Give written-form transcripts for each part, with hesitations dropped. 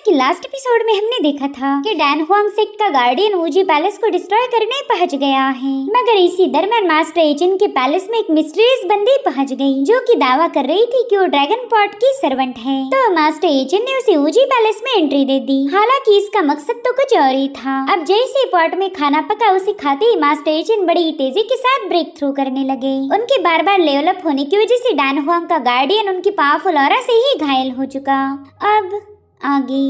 कि last episode में हमने देखा था कि डैन हुआंग सेक्ट का गार्डियन वूजी पैलेस को डिस्ट्रॉय करने पहुंच गया है, मगर इसी दरमियान मास्टर एचिन के पैलेस में एक मिस्टीरियस बंदी पहुंच गई जो कि दावा कर रही थी कि वो ड्रैगन पॉट की सर्वेंट है। तो मास्टर एचिन ने उसे वूजी पैलेस में एंट्री दे दी। हालांकि इसका मकसद तो कुछ और ही था। अब जैसे पॉट में खाना पका उसे खाते ही मास्टर एचिन बड़ी तेजी के साथ ब्रेक थ्रू करने लगे। उनके बार बार लेवल अप होने की वजह से डैन हुआंग का गार्डियन उनकी पावरफुल ऑरा से ही घायल हो चुका। अब आगे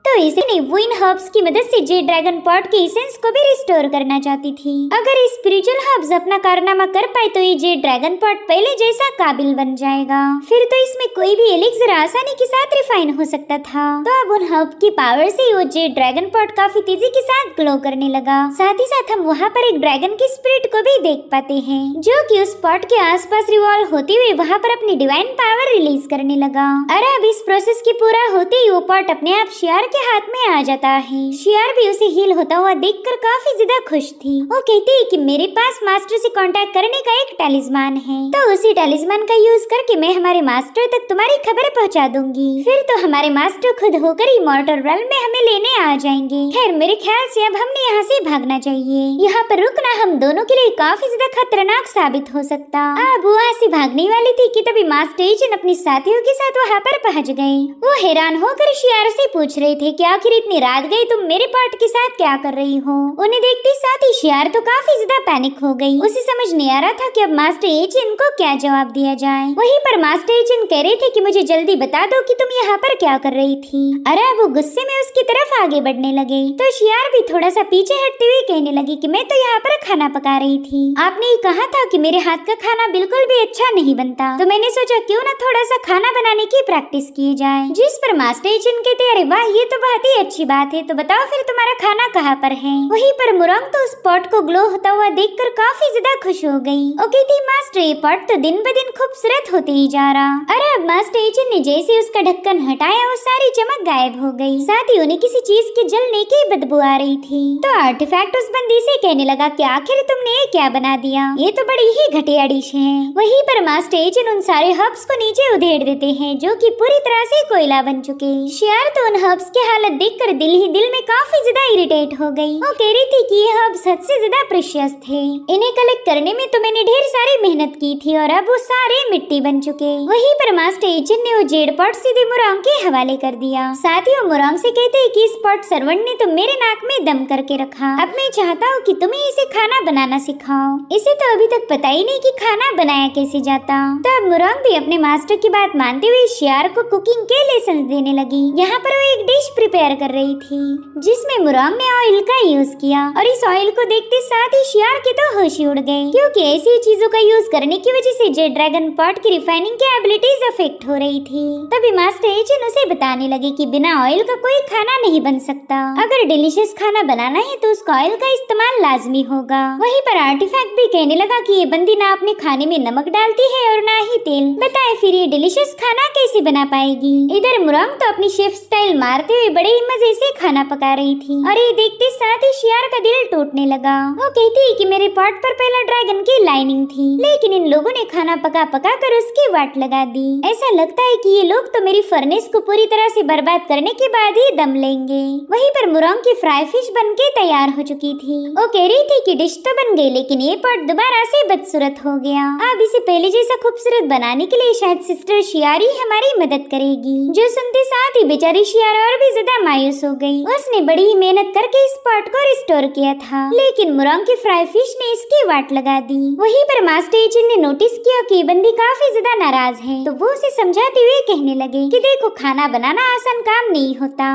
तो इसे वो इन हर्ब्स की मदद से जे ड्रैगन पॉट के एसेंस को भी रिस्टोर करना चाहती थी। अगर स्पिरिचुअल हर्ब्स अपना कारनामा कर पाए तो ये जे ड्रैगन पॉट पहले जैसा काबिल बन जाएगा। फिर तो इसमें कोई भी एलिक्सर आसानी के साथ रिफाइन हो सकता था। तो अब उन हर्ब की पावर से वो जे ड्रैगन पॉट काफी तेजी के साथ ग्लो करने लगा। साथ ही साथ हम वहाँ पर एक ड्रैगन की स्पिरिट को भी देख पाते हैं जो कि उस पॉट के आसपास रिवॉल्व होते हुए वहाँ पर अपनी डिवाइन पावर रिलीज करने लगा। अरे अब इस प्रोसेस के पूरा होते ही वो पॉट अपने आप शियार के हाथ में आ जाता है। शियार भी उसे हील होता हुआ देखकर काफी ज्यादा खुश थी। वो कहती है कि मेरे पास मास्टर से कांटेक्ट करने का एक टैलिस्मान है, तो उसी टैलिस्मान का यूज करके मैं हमारे मास्टर तक तुम्हारी खबर पहुंचा दूंगी। फिर तो हमारे मास्टर खुद होकर ही मॉर्टल रेल्म में हमें लेने आ जाएंगे। खैर मेरे ख्याल से अब हमने यहाँ से भागना चाहिए। यहाँ पर रुकना हम दोनों के लिए काफी ज्यादा खतरनाक साबित हो सकता। अब वो वहाँ से भागने वाली थी कि तभी मास्टर एचिन अपने साथियों के साथ वहाँ पर पहुँच गए। वो हैरान होकर शियार से पूछ रहे थे कि आखिर इतनी रात गई तुम मेरे पॉट के साथ क्या कर रही हो। उन्हें देखते साथ ही शियार तो काफी ज्यादा पैनिक हो गई। उसे समझ नहीं आ रहा था कि अब मास्टर एचिन को क्या जवाब दिया जाए। वहीं पर मास्टर एचिन कह रहे थे कि मुझे जल्दी बता दो कि तुम यहाँ पर क्या कर रही थी। अरे वो गुस्से में उसकी तरफ आगे बढ़ने लगे तो शियार भी थोड़ा सा पीछे हटते हुए कहने लगी कि मैं तो यहाँ पर खाना पका रही थी। आपने ही कहा था कि मेरे हाथ का खाना बिल्कुल भी अच्छा नहीं बनता, तो मैंने सोचा क्यों ना थोड़ा सा खाना बनाने की प्रैक्टिस की जाए। जिस पर मास्टर एचिन कहते अरे वाह ये तो बहुत ही अच्छी बात है, तो बताओ फिर तुम्हारा खाना कहाँ पर है। वहीं पर मुरंग तो उस पॉट को ग्लो होता हुआ देखकर काफी ज्यादा खुश हो गई। वो कहती मास्टर ये पॉट तो दिन ब दिन खूबसूरत होते ही जा रहा। अरे अब मास्टर एचिन ने जैसे उसका ढक्कन हटाया वो सारी चमक गायब हो गई। साथ ही उन्हें किसी चीज के जलने की बदबू आ रही थी। तो आर्टिफैक्ट उस बंदी से कहने लगा कि आखिर तुमने ये क्या बना दिया, ये तो बड़ी ही घटिया डिश है। वहीं पर मास्टर एचिन उन सारे हर्ब्स को नीचे उधेड़ देते हैं जो कि पूरी तरह से कोयला बन चुके। शियार तो उन हर्ब्स की हालत देखकर दिल ही दिल में काफी ज्यादा इरिटेट हो गई। वो कह रही थी कि ये हर्ब्स हद से ज्यादा प्रेशियस थे, इन्हें कलेक्ट करने में तो मैंने ढेर सारी मेहनत की थी और अब वो सारे मिट्टी बन चुके। वहीं पर मास्टर एचिन ने वो जेड पॉट सीधे मुरंग के हवाले कर दिया। साथ ही वो मुरंग से कहते हैं कि इस पॉट सर्वेंट ने तो मेरे नाक में दम करके रखा। अब मैं चाहता हूँ कि तुम्हें इसे खाना बनाना सिखाओ। इसे तो अभी तक पता ही नहीं कि खाना बनाया कैसे जाता। तो अब मुरंग भी अपने मास्टर की बात मानते हुए शियार को कुकिंग के लेसन देने लगी। यहाँ पर वो एक डिश प्रिपेयर कर रही थी जिसमें मुरंग ने ऑयल का यूज किया और इस ऑयल को देखते साथ ही शियार के तो होश उड़ गए, क्योंकि ऐसी चीजों का यूज करने की वजह से जे ड्रैगन पॉट की रिफाइनिंग की एबिलिटीज अफेक्ट हो रही थी। तभी मास्टर एचिन उसे बताने लगे कि बिना ऑयल का कोई खाना नहीं बन सकता। अगर डिलीशियस खाना बनाना है तो उसका ऑयल का इस्तेमाल लाजमी होगा। वहीं पर आर्टिफैक्ट भी कहने लगा कि ये बंदी ना अपने खाने में नमक डालती है और ना ही तेल, बताए फिर ये डिलीशियस खाना कैसे बना पाएगी। इधर मुरंग तो अपनी शेफ स्टाइल मारते हुए बड़े ही मजे से खाना पका रही थी और ये देखते साथ ही शियार का दिल टूटने लगा। वो कहती है कि मेरे पॉट पर पहला ड्रैगन की लाइनिंग थी, लेकिन इन लोगों ने खाना पका पका कर उसकी वाट लगा दी। ऐसा लगता है कि ये लोग तो मेरी फर्नेस को पूरी तरह से बर्बाद करने के बाद ही दम लेंगे। वहीं पर मुरंग की फ्राई फिश बनके तैयार हो चुकी थी। वो कह रही थी कि डिश तो बन गई लेकिन ये पॉट दोबारा से बदसूरत हो गया। अब इसे पहले जैसा खूबसूरत बनाने के लिए शायद सिस्टर शियार ही हमारी मदद करेगी। जो सुनते साथ ही बेचारी शियार और भी ज्यादा मायूस हो गई। उसने बड़ी ही मेहनत करके इस पॉट को रिस्टोर किया था, लेकिन मुरंग की फ्राई फिश ने इसकी वाट लगा दी। वहीं पर मास्टर एचिन ने नोटिस किया कि बंदी काफी ज्यादा नाराज है, तो वो उसे समझाते हुए कहने लगे कि देखो खाना बनाना आसान काम नहीं होता।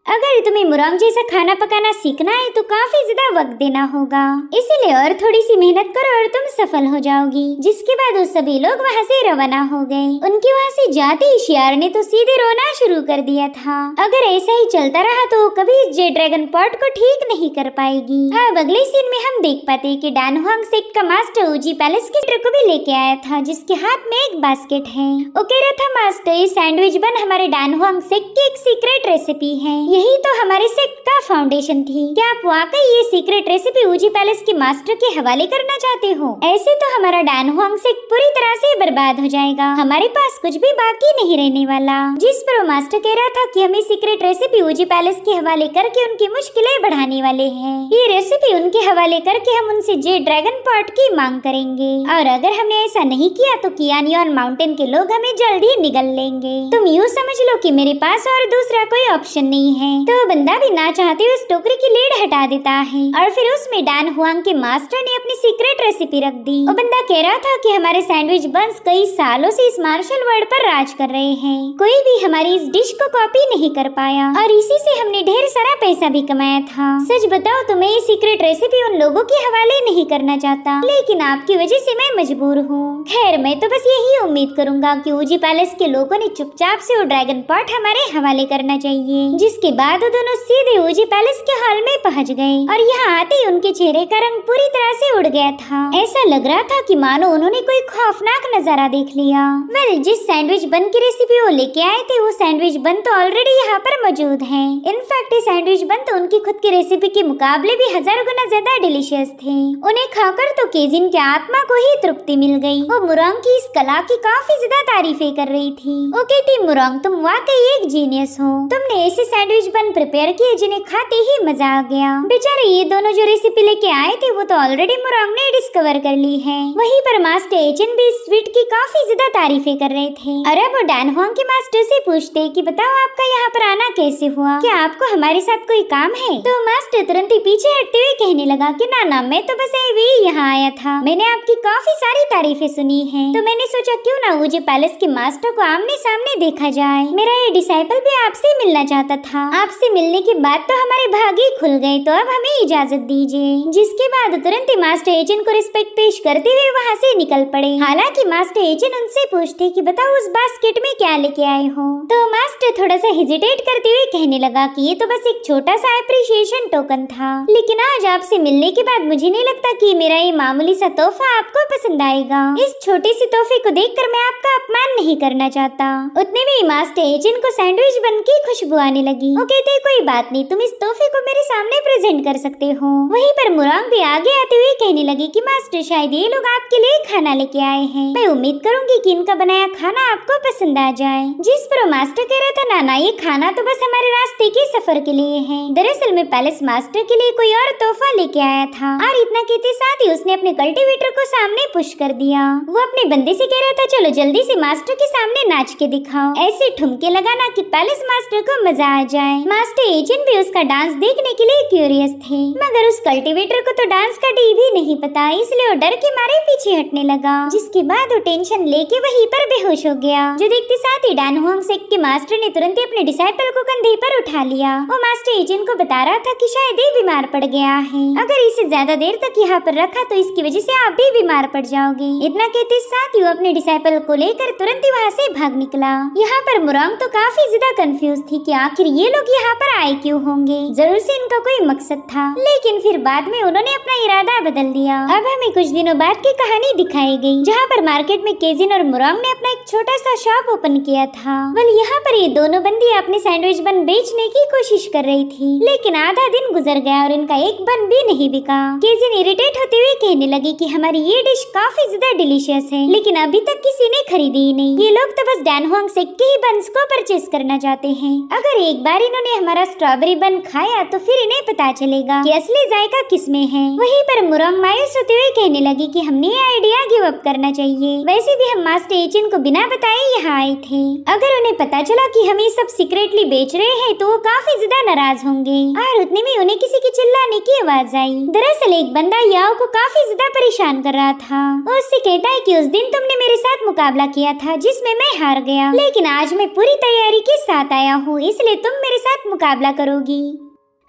अगर तुम्हें मुरंग जैसा खाना पकाना सीखना है तो काफी ज्यादा वक्त देना होगा, इसीलिए और थोड़ी सी मेहनत करो और तुम सफल हो जाओगी। जिसके बाद वो सभी लोग वहाँ से रवाना हो गए। उनके वहाँ से जाते ही शियार ने तो सीधे रोना शुरू कर दिया था। अगर ऐसा ही चलता रहा तो कभी इस जे ड्रैगन पॉट को ठीक नहीं कर पाएगी। अब अगले सीन में हम देख पाते हैं कि डैन हुआंग सेक्ट का मास्टर वूजी पैलेस के ट्रक को भी लेके आया था, जिसके हाथ में एक बास्केट है। वो कह रहा था मास्टर ये सैंडविच बन हमारे डैन हुआंग सेक्ट की एक सीक्रेट रेसिपी है, यही तो हमारे सेक्ट का फाउंडेशन थी। क्या आप वाकई ये सीक्रेट रेसिपी ऊजी पैलेस के मास्टर के हवाले करना चाहते हो? ऐसे तो हमारा डैन हुआंग सेक्ट पूरी तरह से बर्बाद हो जाएगा। हमारे पास कुछ भी बाकी नहीं रहने वाला। जिस पर वो मास्टर कह रहा था कि हमें सीक्रेट रेसिपी ऊजी पैलेस के हवाले करके उनकी मुश्किलें बढ़ाने वाले हैं। ये रेसिपी उनके हवाले करके हम उनसे जे ड्रैगन पॉट की मांग करेंगे, और अगर हमने ऐसा नहीं किया तो कियानियन माउंटेन के लोग हमें जल्द ही निगल लेंगे। तुम यूँ समझ लो कि मेरे पास और दूसरा कोई ऑप्शन नहीं है। तो बंदा भी ना चाहते उस टोकरी की लीड हटा देता है, और फिर उसमें डैन हुआंग के मास्टर ने अपनी सीक्रेट रेसिपी रख दी। वो बंदा कह रहा था कि हमारे सैंडविच बंस कई सालों से इस मार्शल वर्ल्ड पर राज कर रहे हैं। कोई भी हमारी इस डिश को कॉपी नहीं कर पाया, और इसी से हमने ढेर सारा पैसा भी कमाया था। सच बताओ तो मैं ये सीक्रेट रेसिपी उन लोगों के हवाले नहीं करना चाहता, लेकिन आपकी वजह से मैं मजबूर हूँ। खैर, मैं तो बस यही उम्मीद करूंगा कि ऊजी पैलेस के लोगों ने चुपचाप से वो ड्रैगन पॉट हमारे हवाले करना चाहिए। जिसके बाद वो दोनों सीधे ऊजी पैलेस के हॉल में पहुँच गए, और यहाँ आते ही उनके चेहरे का रंग पूरी तरह से उड़ गया था। ऐसा लग रहा था कि मानो उन्होंने कोई खौफनाक नजारा देख लिया। वेल, जिस सैंडविच बन की रेसिपी वो लेके आए थे वो सैंडविच बन तो ऑलरेडी यहाँ पर मौजूद है। इनफैक्ट ये सैंडविच बन तो उनकी खुद की रेसिपी के मुकाबले भी हजारों गुना ज्यादा डिलीशियस थे। उन्हें खाकर तो केजिन के आत्मा को ही तृप्ति मिल गई। वो मुरांग की इस कला की काफी ज्यादा तारीफें कर रही थी। वो कहती, मुरांग तुम वाकई एक जीनियस हो। तुमने ऐसे सैंडविच बन प्रिपेयर किए जिन्हें खाते ही मजा आ गया। बेचारे ये दोनों जो रेसिपी लेके आए थे वो तो ऑलरेडी मुरांग ने डिस्कवर कर ली है। वहीं पर मास्टर एचन भी इस स्वीट की काफी ज्यादा तारीफें कर रहे थे। और अब वो डैन हुआंग के मास्टर से पूछते कि बताओ आपका यहाँ पर आना कैसे हुआ, क्या आपको हमारे साथ कोई काम है? तो मास्टर तुरंत ही पीछे हटते हुए कहने लगा कि ना मैं तो बस भी यहाँ आया था। मैंने आपकी काफी सारी तारीफें सुनी हैं, तो मैंने सोचा क्यों ना ऊजी पैलेस के मास्टर को आमने सामने देखा जाए। मेरा ये डिसाइपल भी आपसे मिलना चाहता था। आपसे मिलने के बाद तो हमारे भाग ही खुल गए, तो अब हमें इजाजत दीजिए। जिसके बाद तुरंत ही मास्टर एचन को रिस्पेक्ट पेश करते हुए वहाँ से निकल पड़े। हालांकि मास्टर एचन उनसे पूछते कि बताओ उस बास्केट में क्या लेके आए हो? तो मास्टर थोड़ा सा हेजिटेट करते हुए कहने लगा कि ये तो बस एक छोटा सा अप्रिशिएशन टोकन था, लेकिन आज आपसे मिलने के बाद मुझे नहीं लगता कि मेरा ये मामूली सा तोहफा आपको पसंद आएगा। इस छोटे से तोहफे को देखकर मैं आपका अपमान नहीं करना चाहता। उतने में मास्टर एचन को सैंडविच बन की खुशबू आने लगी। वो कहते कोई बात नहीं, तुम इस तोहफे को मेरे सामने प्रेजेंट कर सकते हो। वहीं पर मुरांग भी आगे आते हुए कहने लगी कि मास्टर शायद ये लोग आपके लिए खाना लेके आए हैं। मैं उम्मीद करूंगी कि इनका बनाया खाना आपको पसंद आ जाए। जिस पर मास्टर कह रहा था ना ये खाना तो बस हमारे रास्ते के सफर के लिए है। दरअसल में पैलेस मास्टर के लिए कोई और तोहफा लेके आया था, और इतना कहते साथ ही उसने अपने कल्टीवेटर को सामने पुश कर दिया। वो अपने बंदे से कह रहा था चलो जल्दी से मास्टर के सामने नाच के दिखाओ, ऐसे ठुमके लगाना कि पैलेस मास्टर को मजा आ जाए। मास्टर एजेंट भी उसका डांस देखने के लिए क्यूरियस थे, मगर उस कल्टीवेटर को तो डांस का डी भी नहीं पता, इसलिए वो डर के मारे पीछे हटने लगा। जिसके बाद वो टेंशन लेके वहीं पर बेहोश हो गया। जो देखते साथ ही डैन हुआंग सेक्ट के मास्टर ने तुरंत ही अपने डिसाइपल को कंधे पर उठा लिया। वो मास्टर एजेंट को बता रहा था कि शायद ये बीमार पड़ गया है, अगर इसे ज्यादा देर तक यहाँ पर रखा तो इसकी वजह से आप भी बीमार पड़ जाओगे। इतना कहते साथ ही वो अपने डिसाइपल को लेकर तुरंत ही वहाँ से भाग निकला। यहाँ पर मुरांग तो काफी ज्यादा कंफ्यूज थी कि आखिर ये लोग यहाँ पर आए क्यों होंगे। जरूर से इनका कोई मकसद था, लेकिन फिर बाद में उन्होंने अपना इरादा बदल दिया। अब हमें कुछ दिनों बाद की कहानी दिखाई गई, जहाँ पर मार्केट में केजिन और मुरांग ने अपना एक छोटा सा शॉप ओपन किया था। वेल, यहाँ पर ये दोनों बंदी अपने सैंडविच बन बेचने की कोशिश कर रही थी, लेकिन आधा दिन गुजर गया और इनका एक बन भी नहीं बिका। केजिन इरिटेट होते हुए कहने लगी कि हमारी ये डिश काफी ज्यादा डिलीशियस है, लेकिन अभी तक किसी ने खरीदी ही नहीं। ये लोग तो बस डैन हुआंग सेक्ट के ही बन्स को परचेज करना चाहते हैं। अगर एक बार इन्होंने हमारा स्ट्रॉबेरी बन खाया तो फिर इन्हें पता चलेगा कि असली जायका किसमें है। वहीं पर मुरांग मायूस होते हुए कहने लगी कि हमने ये आइडिया गिव अप करना चाहिए। वैसे भी हम मास्टर एचन को बिना बताए यहाँ आए थे, अगर उन्हें पता चला कि हम ये सब सीक्रेटली बेच रहे हैं तो वो काफी ज्यादा नाराज होंगे। और उतने में उन्हें किसी की चिल्लाने की आवाज आई। दरअसल एक बंदा याओ को काफी ज्यादा परेशान कर रहा था। वो उससे कहता है कि उस दिन तुमने मेरे साथ मुकाबला किया था जिसमें मैं हार गया, लेकिन आज मैं पूरी तैयारी के साथ आया हूँ, इसलिए तुम मेरे साथ मुकाबला करोगी।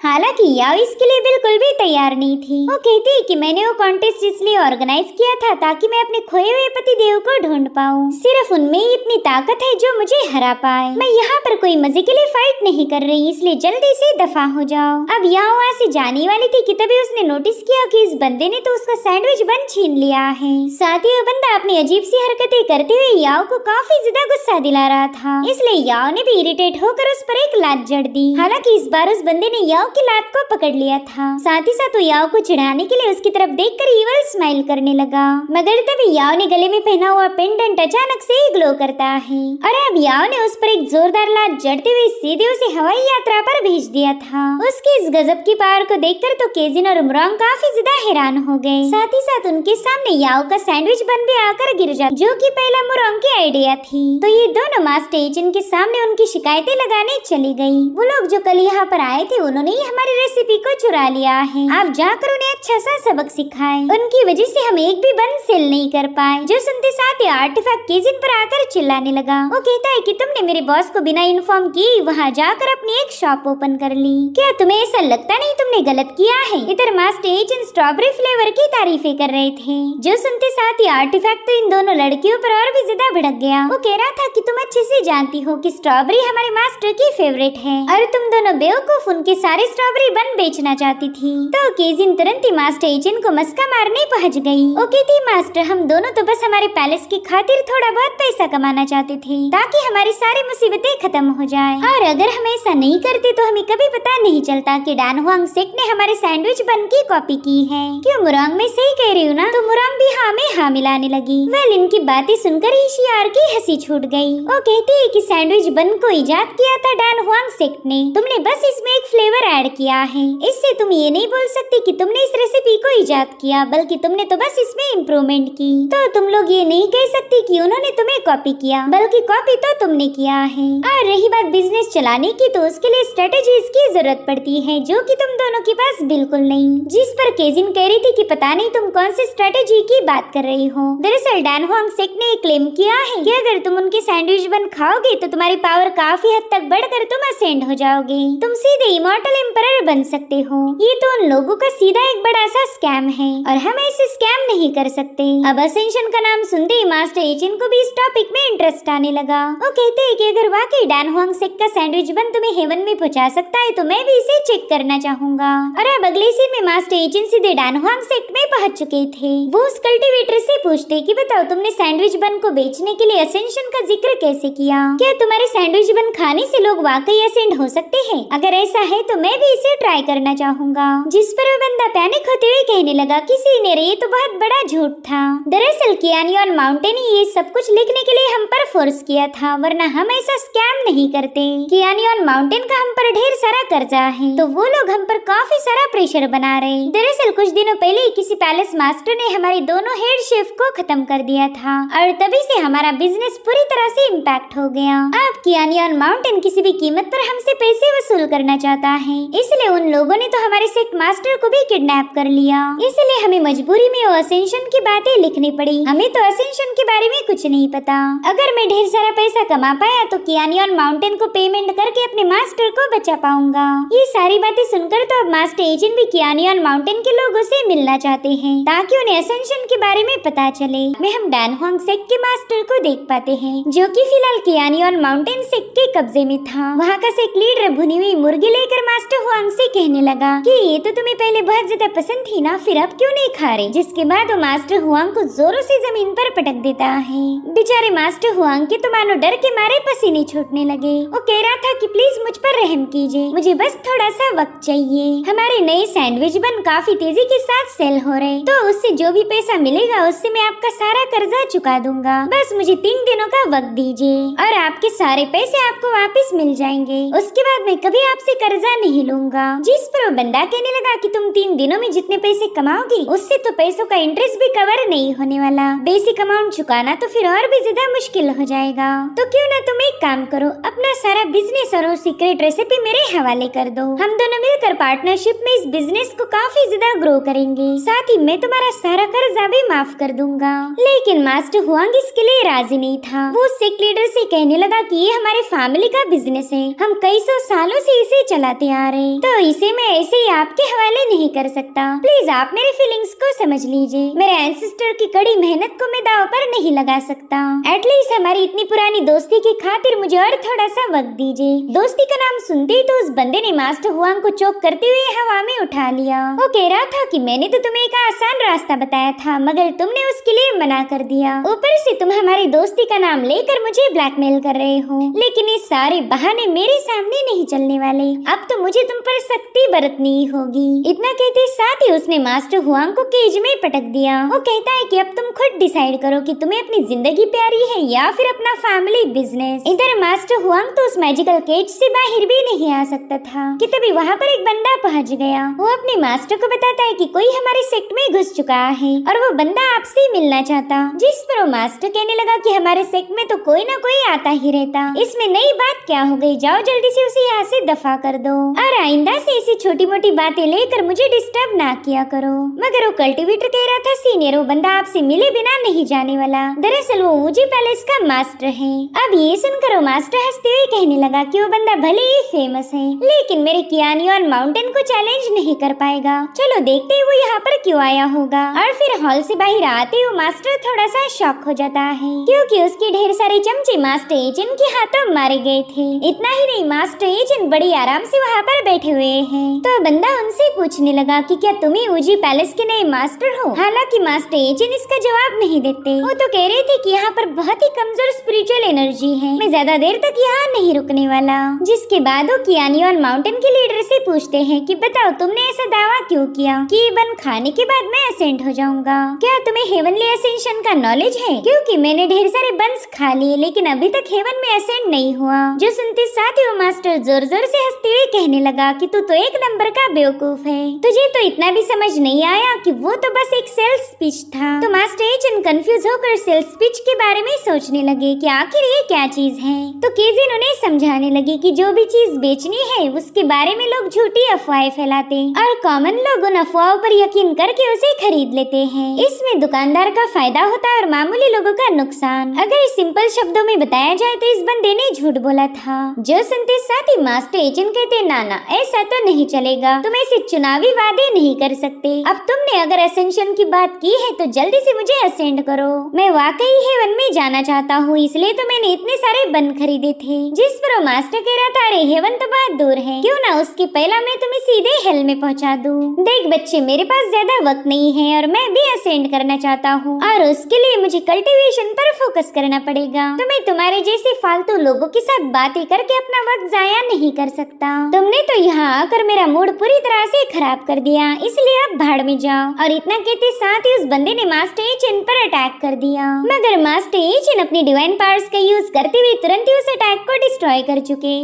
हालांकि याओ इसके लिए बिल्कुल भी तैयार नहीं थी। वो कहती है कि मैंने वो कॉन्टेस्ट इसलिए ऑर्गेनाइज किया था ताकि मैं अपने खोए हुए पति देव को ढूंढ पाऊँ। सिर्फ उनमें ही इतनी ताकत है जो मुझे हरा पाए। मैं यहाँ पर कोई मजे के लिए फाइट नहीं कर रही, इसलिए जल्दी से दफा हो जाओ। अब याओ वहाँ से जाने वाली थी कि तभी उसने नोटिस किया कि इस बंदे ने तो उसका सैंडविच बन छीन लिया है। साथ ही वो बंदा अपनी अजीब सी हरकतें करते हुए याओ को काफी ज्यादा गुस्सा दिला रहा था, इसलिए याओ ने भी इरिटेट होकर उस पर एक लात जड़ दी। हालांकि इस बार उस बंदे ने याओ की लात को पकड़ लिया था। साथ ही साथ वो याओ को चिढ़ाने के लिए उसकी तरफ देखकर इवल स्माइल करने लगा, मगर तभी याओ ने गले में पहना हुआ पेंडेंट अचानक से ग्लो करता है और अब याओ ने उस पर एक जोरदार लात जड़ते हुए सीधे उसे हवाई यात्रा पर भेज दिया था। उसके इस गजब की पावर को देखकर तो केजिन और उमरांग काफी ज्यादा हैरान हो गए। साथ ही साथ उनके सामने याओ का सैंडविच बन भी आकर गिर जाता, जो कि पहला उमरांग की आइडिया थी। तो ये दोनों मास्टर एचिन के सामने उनकी शिकायतें लगाने चली गई। वो लोग जो कल यहाँ पर आए थे उन्होंने ही हमारी रेसिपी को चुरा लिया है। आप जाकर उन्हें अच्छा सा सबक सिखाएं। उनकी वजह से हम एक भी बन सेल नहीं कर पाए। जो सुनते साथ ही आर्टिफैक्ट केजिन पर आकर चिल्लाने लगा। वो कहता है कि तुमने मेरे बॉस को बिना इन्फॉर्म किए वहाँ जाकर अपनी एक शॉप ओपन कर ली। क्या तुम्हें ऐसा लगता नहीं तुमने गलत किया है? इधर मास्टर एचिन स्ट्रॉबेरी फ्लेवर की तारीफें कर रहे थे। जो सुनते साथ ही आर्टिफैक्ट तो इन दोनों लड़कियों पर और भी ज्यादा भड़क गया। वो कह रहा था कि तुम अच्छे से जानती हो कि स्ट्रॉबेरी हमारे मास्टर की फेवरेट है और तुम दोनों बेवकूफ उनके सारे स्ट्रॉबेरी बन बेचना चाहती थी। तो केजिन तुरंत ही मास्टर एचिन को मस्का मारने पहुंच गई। वो कहती मास्टर हम दोनों तो बस हमारे पैलेस की खातिर थोड़ा बहुत पैसा कमाना चाहते थे ताकि हमारी सारी मुसीबतें खत्म हो जाए, और अगर हम ऐसा नहीं करते तो हमें कभी पता नहीं चलता कि डैन हुआंग सेक ने हमारे सैंडविच बन की कॉपी की है। क्यों मुरांग में सही कह रही हूँ ना? तो मुरांग भी हाँ में हाँ मिलाने लगी। वेल इनकी बातें सुनकर ही शियार की हंसी छूट गई। वो कहती है कि सैंडविच बन को इजाद किया था डैन हुआंग सेक ने, तुमने बस इसमें एक फ्लेवर ऐड किया है। इससे तुम ये नहीं बोल सकती कि तुमने इस रेसिपी को इजाद किया, बल्कि तुमने तो बस इसमें इम्प्रूवमेंट की। तो तुम लोग ये नहीं कह सकती कि उन्होंने तुम्हें कॉपी किया, बल्कि कॉपी तो तुमने किया है। और रही बात बिजनेस चलाने की, तो उसके लिए स्ट्रेटेजीज की जरूरत पड़ती है जो कि तुम दोनों के पास बिल्कुल नहीं। जिस पर केजिन कह रही थी कि पता नहीं तुम कौन सी स्ट्रेटेजी की बात कर रही हो। दरअसल डैन हुआंग सेक ने क्लेम किया है कि अगर तुम उनके सैंडविच बन खाओगे तो तुम्हारी पावर काफी हद तक बढ़कर तुम असेंड हो जाओगे। तुम सीधे इमॉर्टल एम्परर बन सकते हो। ये तो उन लोगों का सीधा एक बड़ा सा स्कैम है और हम ऐसे स्कैम नहीं कर सकते। अब असेंशन का नाम सुनते ही मास्टर एचिन को भी इस टॉपिक में इंटरेस्ट आने लगा। वो कहते हैं कि अगर वाकई डैन हुआंग सेक का सैंडविच बन तुम्हें हेवन में पहुंचा सकता है तो मैं भी इसे चेक करना चाहूंगा। और अब अगले सीन में मास्टर एचिन सीधे डैन हुआंग सेक में पहुंच चुके थे। वो उस कल्टीवेटर से पूछते कि बताओ तुमने सैंडविच बन को बेचने के लिए असेंशन का जिक्र कैसे किया? क्या तुम्हारे सैंडविच बन खाने से लोग वाकई असेंड हो सकते हैं? अगर ऐसा है तो मैं भी इसे ट्राई करना चाहूंगा। जिस पर वो बंदा पैनिक होते हुए कहने लगा कि सीनियर ये तो बहुत बड़ा झूठ था। दरअसल कियानी ऑन माउंटेन ही ये सब कुछ लिखने के लिए हम पर फोर्स किया था, वरना हम ऐसा स्कैम नहीं करते। कियानी ऑन माउंटेन का हम पर ढेर सारा कर्जा है, तो वो लोग हम पर काफी सारा प्रेशर बना रहे। दरअसल कुछ दिनों पहले ही किसी पैलेस मास्टर ने हमारे दोनों हेड शेफ को खत्म कर दिया था और तभी से हमारा बिजनेस पूरी तरह से इम्पैक्ट हो गया। अब कियानी ऑन माउंटेन किसी भी कीमत पर हमसे पैसे वसूल करना चाहता है, इसलिए उन लोगों ने तो हमारे सेक्ट मास्टर को भी किडनैप कर लिया। इसलिए हमें मजबूरी में वो असेंशन की बातें लिखनी पड़ी। हमें तो असेंशन के बारे में कुछ नहीं पता। अगर मैं ढेर सारा पैसा कमा पाया तो कियानी ऑन माउंटेन को पेमेंट करके अपने मास्टर को बचा पाऊंगा। ये सारी बातें सुनकर तो अब मास्टर एचिन भी कियानी ऑन माउंटेन के लोगों से मिलना चाहते हैं ताकि उन्हें असेंशन के बारे में पता चले। में हम डैन हुआंग सेक के मास्टर को देख पाते हैं जो कि फिलहाल कियानी ऑन माउंटेन सेक के कब्जे में था। वहाँ का सेक लीडर भुनी हुई मुर्गी लेकर मास्टर हुआंग से कहने लगा कि ये तो तुम्हें पहले बहुत ज्यादा पसंद थी ना, फिर अब क्यों नहीं खा रहे? जिसके बाद वो मास्टर हुआंग को जोरों से जमीन पर पटक देता है। बेचारे मास्टर हुआंग के तो मानो डर के मारे पसीने छूटने लगे। वो कह रहा था कि प्लीज मुझ पर रहम कीजिए, मुझे बस थोड़ा सा वक्त चाहिए। हमारे नए सैंडविच बन काफी तेजी के साथ सेल हो रहे, तो उससे जो भी पैसा मिलेगा उससे मैं आपका सारा कर्जा चुका दूंगा। बस मुझे 3 दिनों का वक्त दीजिए और आपके सारे पैसे आपको वापस मिल जाएंगे। उसके बाद मैं कभी आपसे कर्जा नहीं लूंगा। जिस पर वो बंदा कहने लगा कि तुम 3 दिनों में जितने पैसे कमाओगी उससे तो पैसों का इंटरेस्ट भी कवर नहीं होने वाला। बेसिक अमाउंट चुकाना तो फिर और भी ज्यादा मुश्किल हो जाएगा। तो क्यों ना तुम एक काम करो, अपना सारा बिजनेस और वो सीक्रेट रेसिपी मेरे हवाले कर दो। हम दोनों मिलकर पार्टनरशिप में इस बिजनेस को काफी ज्यादा ग्रो करेंगे। साथ ही मैं तुम्हारा सारा कर्जा भी माफ कर दूंगा। लेकिन मास्टर हुआंग इसके लिए राजी नहीं था। वो सिक लीडर से कहने लगा कि ये हमारे फैमिली का बिजनेस है, हम कई 100 सालों से इसे चलाते आ पा रहे, तो इसे मैं ऐसे ही आपके हवाले नहीं कर सकता। प्लीज आप मेरी फीलिंग्स को समझ लीजिए। मेरे एंसेस्टर की कड़ी मेहनत को मैं दांव पर नहीं लगा सकता। एटलीस्ट हमारी इतनी पुरानी दोस्ती की खातिर मुझे और थोड़ा सा वक्त दीजिए। दोस्ती का नाम सुनते ही तो उस बंदे ने मास्टर हुआंग को चोक करते हुए हवा में उठा लिया। वो कह रहा था कि मैंने तो तुम्हें एक आसान रास्ता बताया था, मगर तुमने उसके लिए मना कर दिया। ऊपर से तुम हमारी दोस्ती का नाम लेकर मुझे ब्लैकमेल कर रहे हो। लेकिन ये सारे बहाने मेरे सामने नहीं चलने वाले। अब तो मुझे तुम पर सख्ती बरतनी होगी। इतना कहते साथ ही उसने मास्टर हुआंग को केज में पटक दिया। वो कहता है कि अब तुम खुद डिसाइड करो कि तुम्हें अपनी जिंदगी प्यारी है या फिर अपना फैमिली बिजनेस। इधर मास्टर हुआंग तो उस मैजिकल केज से बाहर भी नहीं आ सकता था कि तभी वहाँ पर एक बंदा पहुँच गया। वो अपने मास्टर को बताता है कि कोई हमारे सेक्ट में घुस चुका है और वो बंदा आपसे मिलना चाहता। जिस पर वो मास्टर कहने लगा कि हमारे सेक्ट में तो कोई ना कोई आता ही रहता, इसमें नई बात क्या हो गई, जाओ जल्दी से उसे यहाँ से दफा कर दो और आइंदा से ऐसी छोटी मोटी बातें लेकर मुझे डिस्टर्ब ना किया करो। मगर वो कल्टीवेटर कह रहा था सीनियर, वो बंदा आपसे मिले बिना नहीं जाने वाला। दरअसल वो ऊजी पैलेस का मास्टर है। अब ये सुनकर वो मास्टर हंसते हुए कहने लगा कि वो बंदा भले ही फेमस है, लेकिन मेरे कियानियन माउंटेन को चैलेंज नहीं कर पाएगा। चलो देखते ही वो यहाँ पर क्यों आया होगा। और फिर हॉल से बाहर आते ही मास्टर थोड़ा सा शॉक हो जाता है, क्योंकि उसके ढेर सारे चमचे मास्टर एजेंट के हाथों मारे गए थे। इतना ही नहीं, मास्टर एजेंट बड़ी आराम से वहाँ पर बैठे हुए हैं। तो बंदा उनसे पूछने लगा कि क्या तुम ही ऊजी पैलेस के नए मास्टर हो। हालांकि मास्टर एजेंट इसका जवाब नहीं देते। वो तो कह रहे थे कि यहाँ पर बहुत ही कमजोर स्पिरिचुअल एनर्जी है, मैं ज्यादा देर तक यहाँ नहीं रुकने वाला। जिसके बाद वो कियानियन माउंटेन के लीडर से पूछते हैं कि बताओ तुमने ऐसा दावा क्यों किया कि ये बन खाने के बाद मैं असेंट हो जाऊंगा। क्या तुम्हें हेवनली असेंशन का नॉलेज है? क्योंकि मैंने ढेर सारे बंस खा लिए लेकिन अभी तक हेवन में असेंट नहीं हुआ। जो सुनते साथ ही वो मास्टर जोर जोर से हंसते हुए कहने लगा कि तू तो एक नंबर का बेवकूफ है, तुझे तो इतना भी समझ नहीं आया कि वो तो बस एक सेल्स स्पीच था। तो मास्टर एजेंट कंफ्यूज होकर सेल्स स्पीच के बारे में सोचने लगे कि आखिर ये क्या चीज है। तो केजिन उन्हें समझाने लगी कि जो भी चीज बेचनी है उसके बारे में लोग झूठी अफवाहें फैलाते और कॉमन लोग उन अफवाहों पर यकीन करके उसे खरीद लेते हैं। इसमें दुकानदार का फायदा होता है और मामूली लोगों का नुकसान। अगर सिंपल शब्दों में बताया जाए तो इस बंदे ने झूठ बोला था। जो सुनते साथ ही मास्टर एजेंट कहते ना ऐसा तो नहीं चलेगा, तुम ऐसे चुनावी वादे नहीं कर सकते। अब तुमने अगर असेंशन की बात की है तो जल्दी से मुझे असेंड करो। मैं वाकई हेवन में जाना चाहता हूँ, इसलिए तो मैंने इतने सारे बन खरीदे थे। जिस पर वो मास्टर कह रहा था अरे हेवन तो बहुत दूर है, क्यों ना उसके पहला मैं तुम्हें सीधे हेल में पहुँचा दूँ। देख बच्चे, मेरे पास ज्यादा वक्त नहीं है और मैं भी असेंड करना चाहता हूँ और उसके लिए मुझे कल्टीवेशन पर फोकस करना पड़ेगा। तो मैं तुम्हारे जैसे फालतू लोगों के साथ बातें करके अपना वक्त जाया नहीं कर सकता। तुमने तो यहाँ आकर मेरा मूड पूरी तरह से खराब कर दिया, इसलिए अब भाड़ में जाओ। और इतना कहते साथ ही उस बंदे ने मास्टर एजेंट पर अटैक कर दिया। मगर मास्टर एजेंट अपनी डिवाइन पावर्स का यूज करते हुए तुरंत ही उस अटैक को डिस्ट्रॉय कर चुके।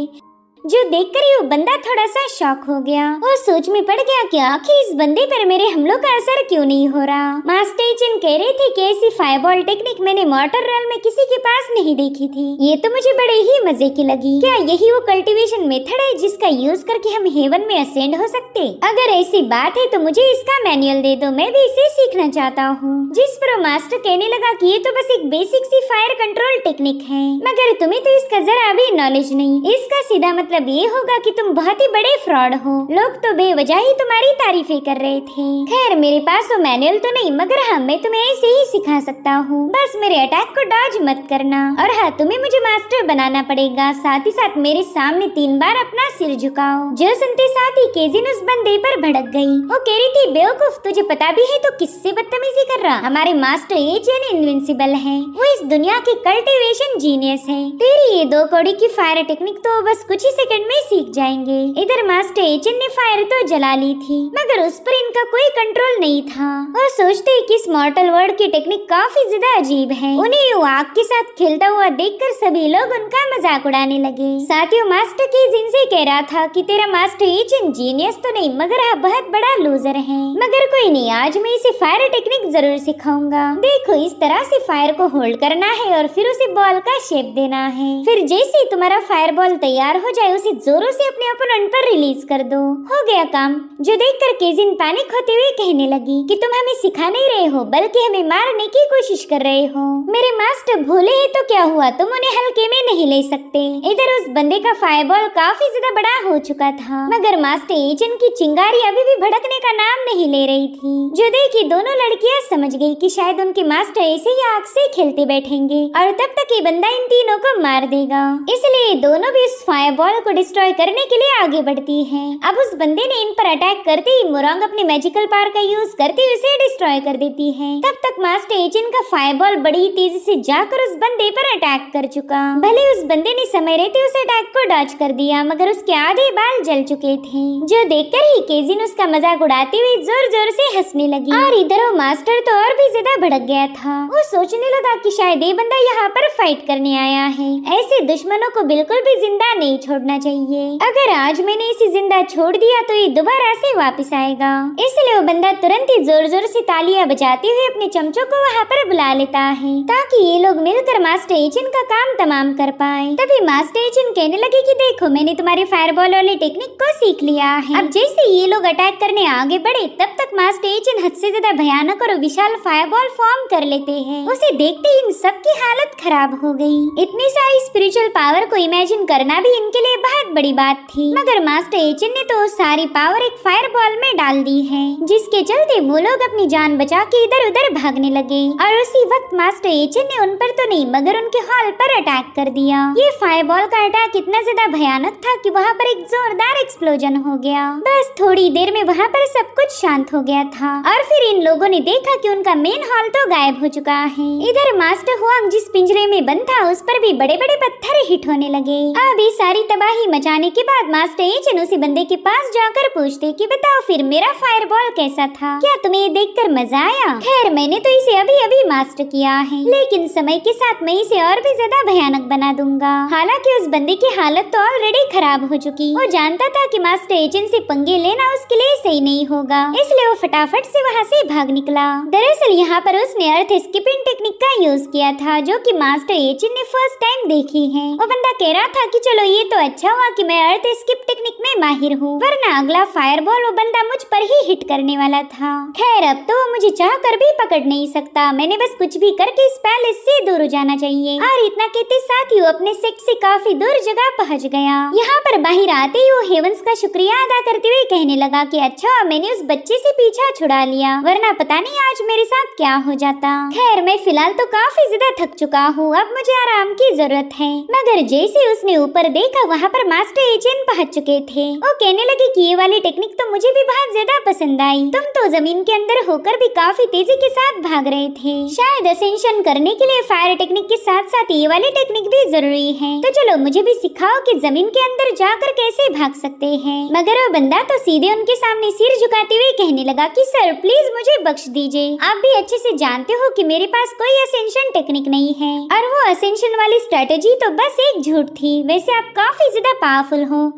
जो देखकर ही वो बंदा थोड़ा सा शॉक हो गया और सोच में पड़ गया कि आखिर इस बंदे पर मेरे हमलों का असर क्यों नहीं हो रहा। मास्टर एजेंट कह रहे थे कि ऐसी फायरबॉल टेक्निक मैंने मॉर्टर रेल में किसी के पास नहीं देखी थी, ये तो मुझे बड़े ही मजे की लगी। क्या यही वो कल्टीवेशन मेथड है जिसका यूज करके हम हेवन में असेंड हो सकते? अगर ऐसी बात है तो मुझे इसका मैनुअल दे दो, मैं भी इसे सीखना चाहता हूँ। जिस पर वो मास्टर कहने लगा कि ये तो बस एक basic C fire control technique है, मगर तुम्हें तो इसका जरा भी नॉलेज नहीं। इसका सीधा मतलब ये होगा कि तुम बहुत ही बड़े फ्रॉड हो, लोग तो बेवजह ही तुम्हारी तारीफें कर रहे थे। खैर मेरे पास वो मैनुअल तो नहीं, मगर हाँ मैं तुम्हें ऐसे ही सिखा सकता हूँ, बस मेरे अटैक को डॉज मत करना। और हाँ तुम्हें मुझे मास्टर बनाना पड़ेगा, साथ ही साथ मेरे सामने 3 बार अपना सिर झुकाओ। जो सुनते साथ ही केजिन उस बंदे पर भड़क गई। वो कह रही थी बेवकूफ, तुझे पता भी है तो किससे बदतमीजी कर रहा? हमारे मास्टर एजेंट इनविंसिबल है, वो इस दुनिया के कल्टीवेशन जीनियस है। तेरी ये 2 कौड़ी की फायर टेक्निक तो बस कुछ ही सेकंड में सीख जाएंगे। इधर मास्टर एजेंट ने फायर तो जला ली थी, मगर उस पर इनका कोई कंट्रोल नहीं था। और सोचते कि इस मॉर्टल वर्ड की टेक्निक काफी ज्यादा अजीब है। उन्हें वो आग के साथ खेलता हुआ देखकर सभी लोग उनका मजाक उड़ाने लगे। साथ ही मास्टर के जिनसे कह रहा था कि तेरा मास्टर एजेंट जीनियस तो नहीं, मगर हाँ बहुत बड़ा लूजर है। मगर कोई नहीं, आज मैं इसे फायर टेक्निक जरूर सिखाऊंगा। देखो इस तरह से फायर को होल्ड करना है और फिर उसे बॉल का शेप देना है। फिर जैसे ही तुम्हारा फायर बॉल तैयार हो जाए है उसे जोरों से अपने ओपोनेंट पर रिलीज कर दो। हो गया काम। जो देखकर केजिन पैनिक होते हुए कहने लगी कि तुम हमें सिखा नहीं रहे हो बल्कि हमें मारने की कोशिश कर रहे हो। मेरे मास्टर भोले हैं तो क्या हुआ, तुम उन्हें हल्के में नहीं ले सकते। इधर उस बंदे का फायरबॉल काफी ज्यादा बड़ा हो चुका था, मगर मास्टर एचिन की चिंगारी अभी भी भड़कने का नाम नहीं ले रही थी। जो देखी दोनों लड़कियां समझ गई कि शायद उनके मास्टर ऐसे ही आग से खेलते बैठेंगे और तब तक ये बंदा इन तीनों को मार देगा। इसलिए दोनों भी उस फायरबॉल को डिस्ट्रॉय करने के लिए आगे बढ़ती हैं। अब उस बंदे ने इन पर अटैक करते ही मोरंग अपने मैजिकल पावर का यूज करते हुए उसे डिस्ट्रॉय कर देती है। तब तक मास्टर एचिन का फायरबॉल बड़ी तेजी से जाकर उस बंदे पर अटैक कर चुका। भले उस बंदे ने समय रहते उस अटैक को डॉज कर दिया, मगर उसके आधे बाल जल चुके थे। जो देखकर ही केजिन उसका मजाक उड़ाते हुए जोर जोर से हंसने लगी। और इधर वो मास्टर तो और भी ज्यादा भड़क गया था। वो सोचने लगा कि शायद ये बंदा यहाँ पर फाइट करने आया है। ऐसे दुश्मनों को बिल्कुल भी जिंदा नहीं छोड़ना चाहिए। अगर आज मैंने इसे जिंदा छोड़ दिया तो ये दोबारा से वापस आएगा। इसलिए वो बंदा तुरंत ही जोर जोर से तालियां बजाते हुए अपने चमचों को वहाँ पर बुला लेता है ताकि ये लोग मिलकर मास्टर एचिन का काम तमाम कर पाए। तभी मास्टर एचिन कहने लगे कि देखो मैंने तुम्हारे फायरबॉल वाले टेक्निक को सीख लिया है। अब जैसे ये लोग अटैक करने आगे बढ़े तब तक मास्टर एचिन हद से ज्यादा भयानक और विशाल फायरबॉल फॉर्म कर लेते हैं। उसे देखते ही इन सब की हालत खराब हो गई। इतनी सारी स्पिरिचुअल पावर को इमेजिन करना भी इनके लिए बहुत बड़ी बात थी, मगर मास्टर एचिन ने तो सारी पावर एक फायरबॉल में डाल दी है, जिसके चलते वो लोग अपनी जान बचा के इधर उधर भागने लगे। और उसी वक्त मास्टर एचिन ने उन पर तो नहीं मगर उनके हॉल पर अटैक कर दिया। ये फायरबॉल का अटैक इतना ज्यादा भयानक था कि वहाँ पर एक जोरदार एक्सप्लोजन हो गया। बस थोड़ी देर में वहाँ पर सब कुछ शांत हो गया था और फिर इन लोगों ने देखा कि उनका मेन हॉल तो गायब हो चुका है। इधर मास्टर हुआंग जिस पिंजरे में बंद था उस पर भी बड़े बड़े पत्थर हिट होने लगे। अब ये सारी तबाही मचाने के बाद मास्टर एचिन उसी बंदे के पास जाकर पूछते कि बताओ फिर मेरा फायरबॉल कैसा था, क्या तुम्हें ये देखकर मजा आया? खैर मैंने तो इसे अभी अभी मास्टर किया है, लेकिन समय के साथ मैं इसे और भी ज्यादा भयानक बना दूंगा। हालांकि उस बंदे की हालत तो ऑलरेडी खराब हो चुकी। वो जानता था कि मास्टर एचिन से पंगे लेना उसके लिए सही नहीं होगा, इसलिए वो फटाफट से वहाँ से भाग निकला। दरअसल यहाँ पर उसने अर्थ स्किपिंग टेक्निक का यूज किया था जो कि मास्टर एचिन ने फर्स्ट टाइम देखी है। वो बंदा कह रहा था कि चलो ये तो अच्छा हुआ कि मैं अर्थ स्किप टेक्निक में माहिर हूँ, वरना अगला फायरबॉल वो बंदा मुझ पर ही हिट करने वाला था। खैर अब तो वो मुझे चाह कर भी पकड़ नहीं सकता, मैंने बस कुछ भी करके इस पैलेस से दूर हो जाना चाहिए। और इतना कहते साथ ही वो अपने सेट से काफी दूर जगह पहुँच गया। यहाँ पर बाहर आते ही वो हेवंस का शुक्रिया अदा करते हुए कहने लगा कि अच्छा मैंने उस बच्चे से पीछा छुड़ा लिया, वरना पता नहीं आज मेरे साथ क्या हो जाता। खैर मैं फिलहाल तो काफी ज्यादा थक चुका हूँ, अब मुझे आराम की जरूरत है। मगर जैसे उसने ऊपर देखा वहाँ पर मास्टर एचिन पहुँच चुके थे। वो कहने लगे कि ये वाली टेक्निक तो मुझे भी बहुत ज्यादा पसंद आई। तुम तो जमीन के अंदर होकर भी काफी तेजी के साथ भाग रहे थे, शायद असेंशन करने के लिए फायर टेक्निक के साथ साथ ये वाली टेक्निक भी जरूरी है। तो चलो मुझे भी सिखाओ कि जमीन के अंदर जाकर कैसे भाग सकते हैं। मगर वो बंदा तो सीधे उनके सामने सिर झुकाते हुए कहने लगा कि सर प्लीज मुझे बख्श दीजिए, आप भी अच्छे से जानते हो कि मेरे पास कोई असेंशन टेक्निक नहीं है और वो असेंशन वाली स्ट्रेटेजी तो बस एक झूठ थी। वैसे आप काफी ज्यादा पावरफुल हो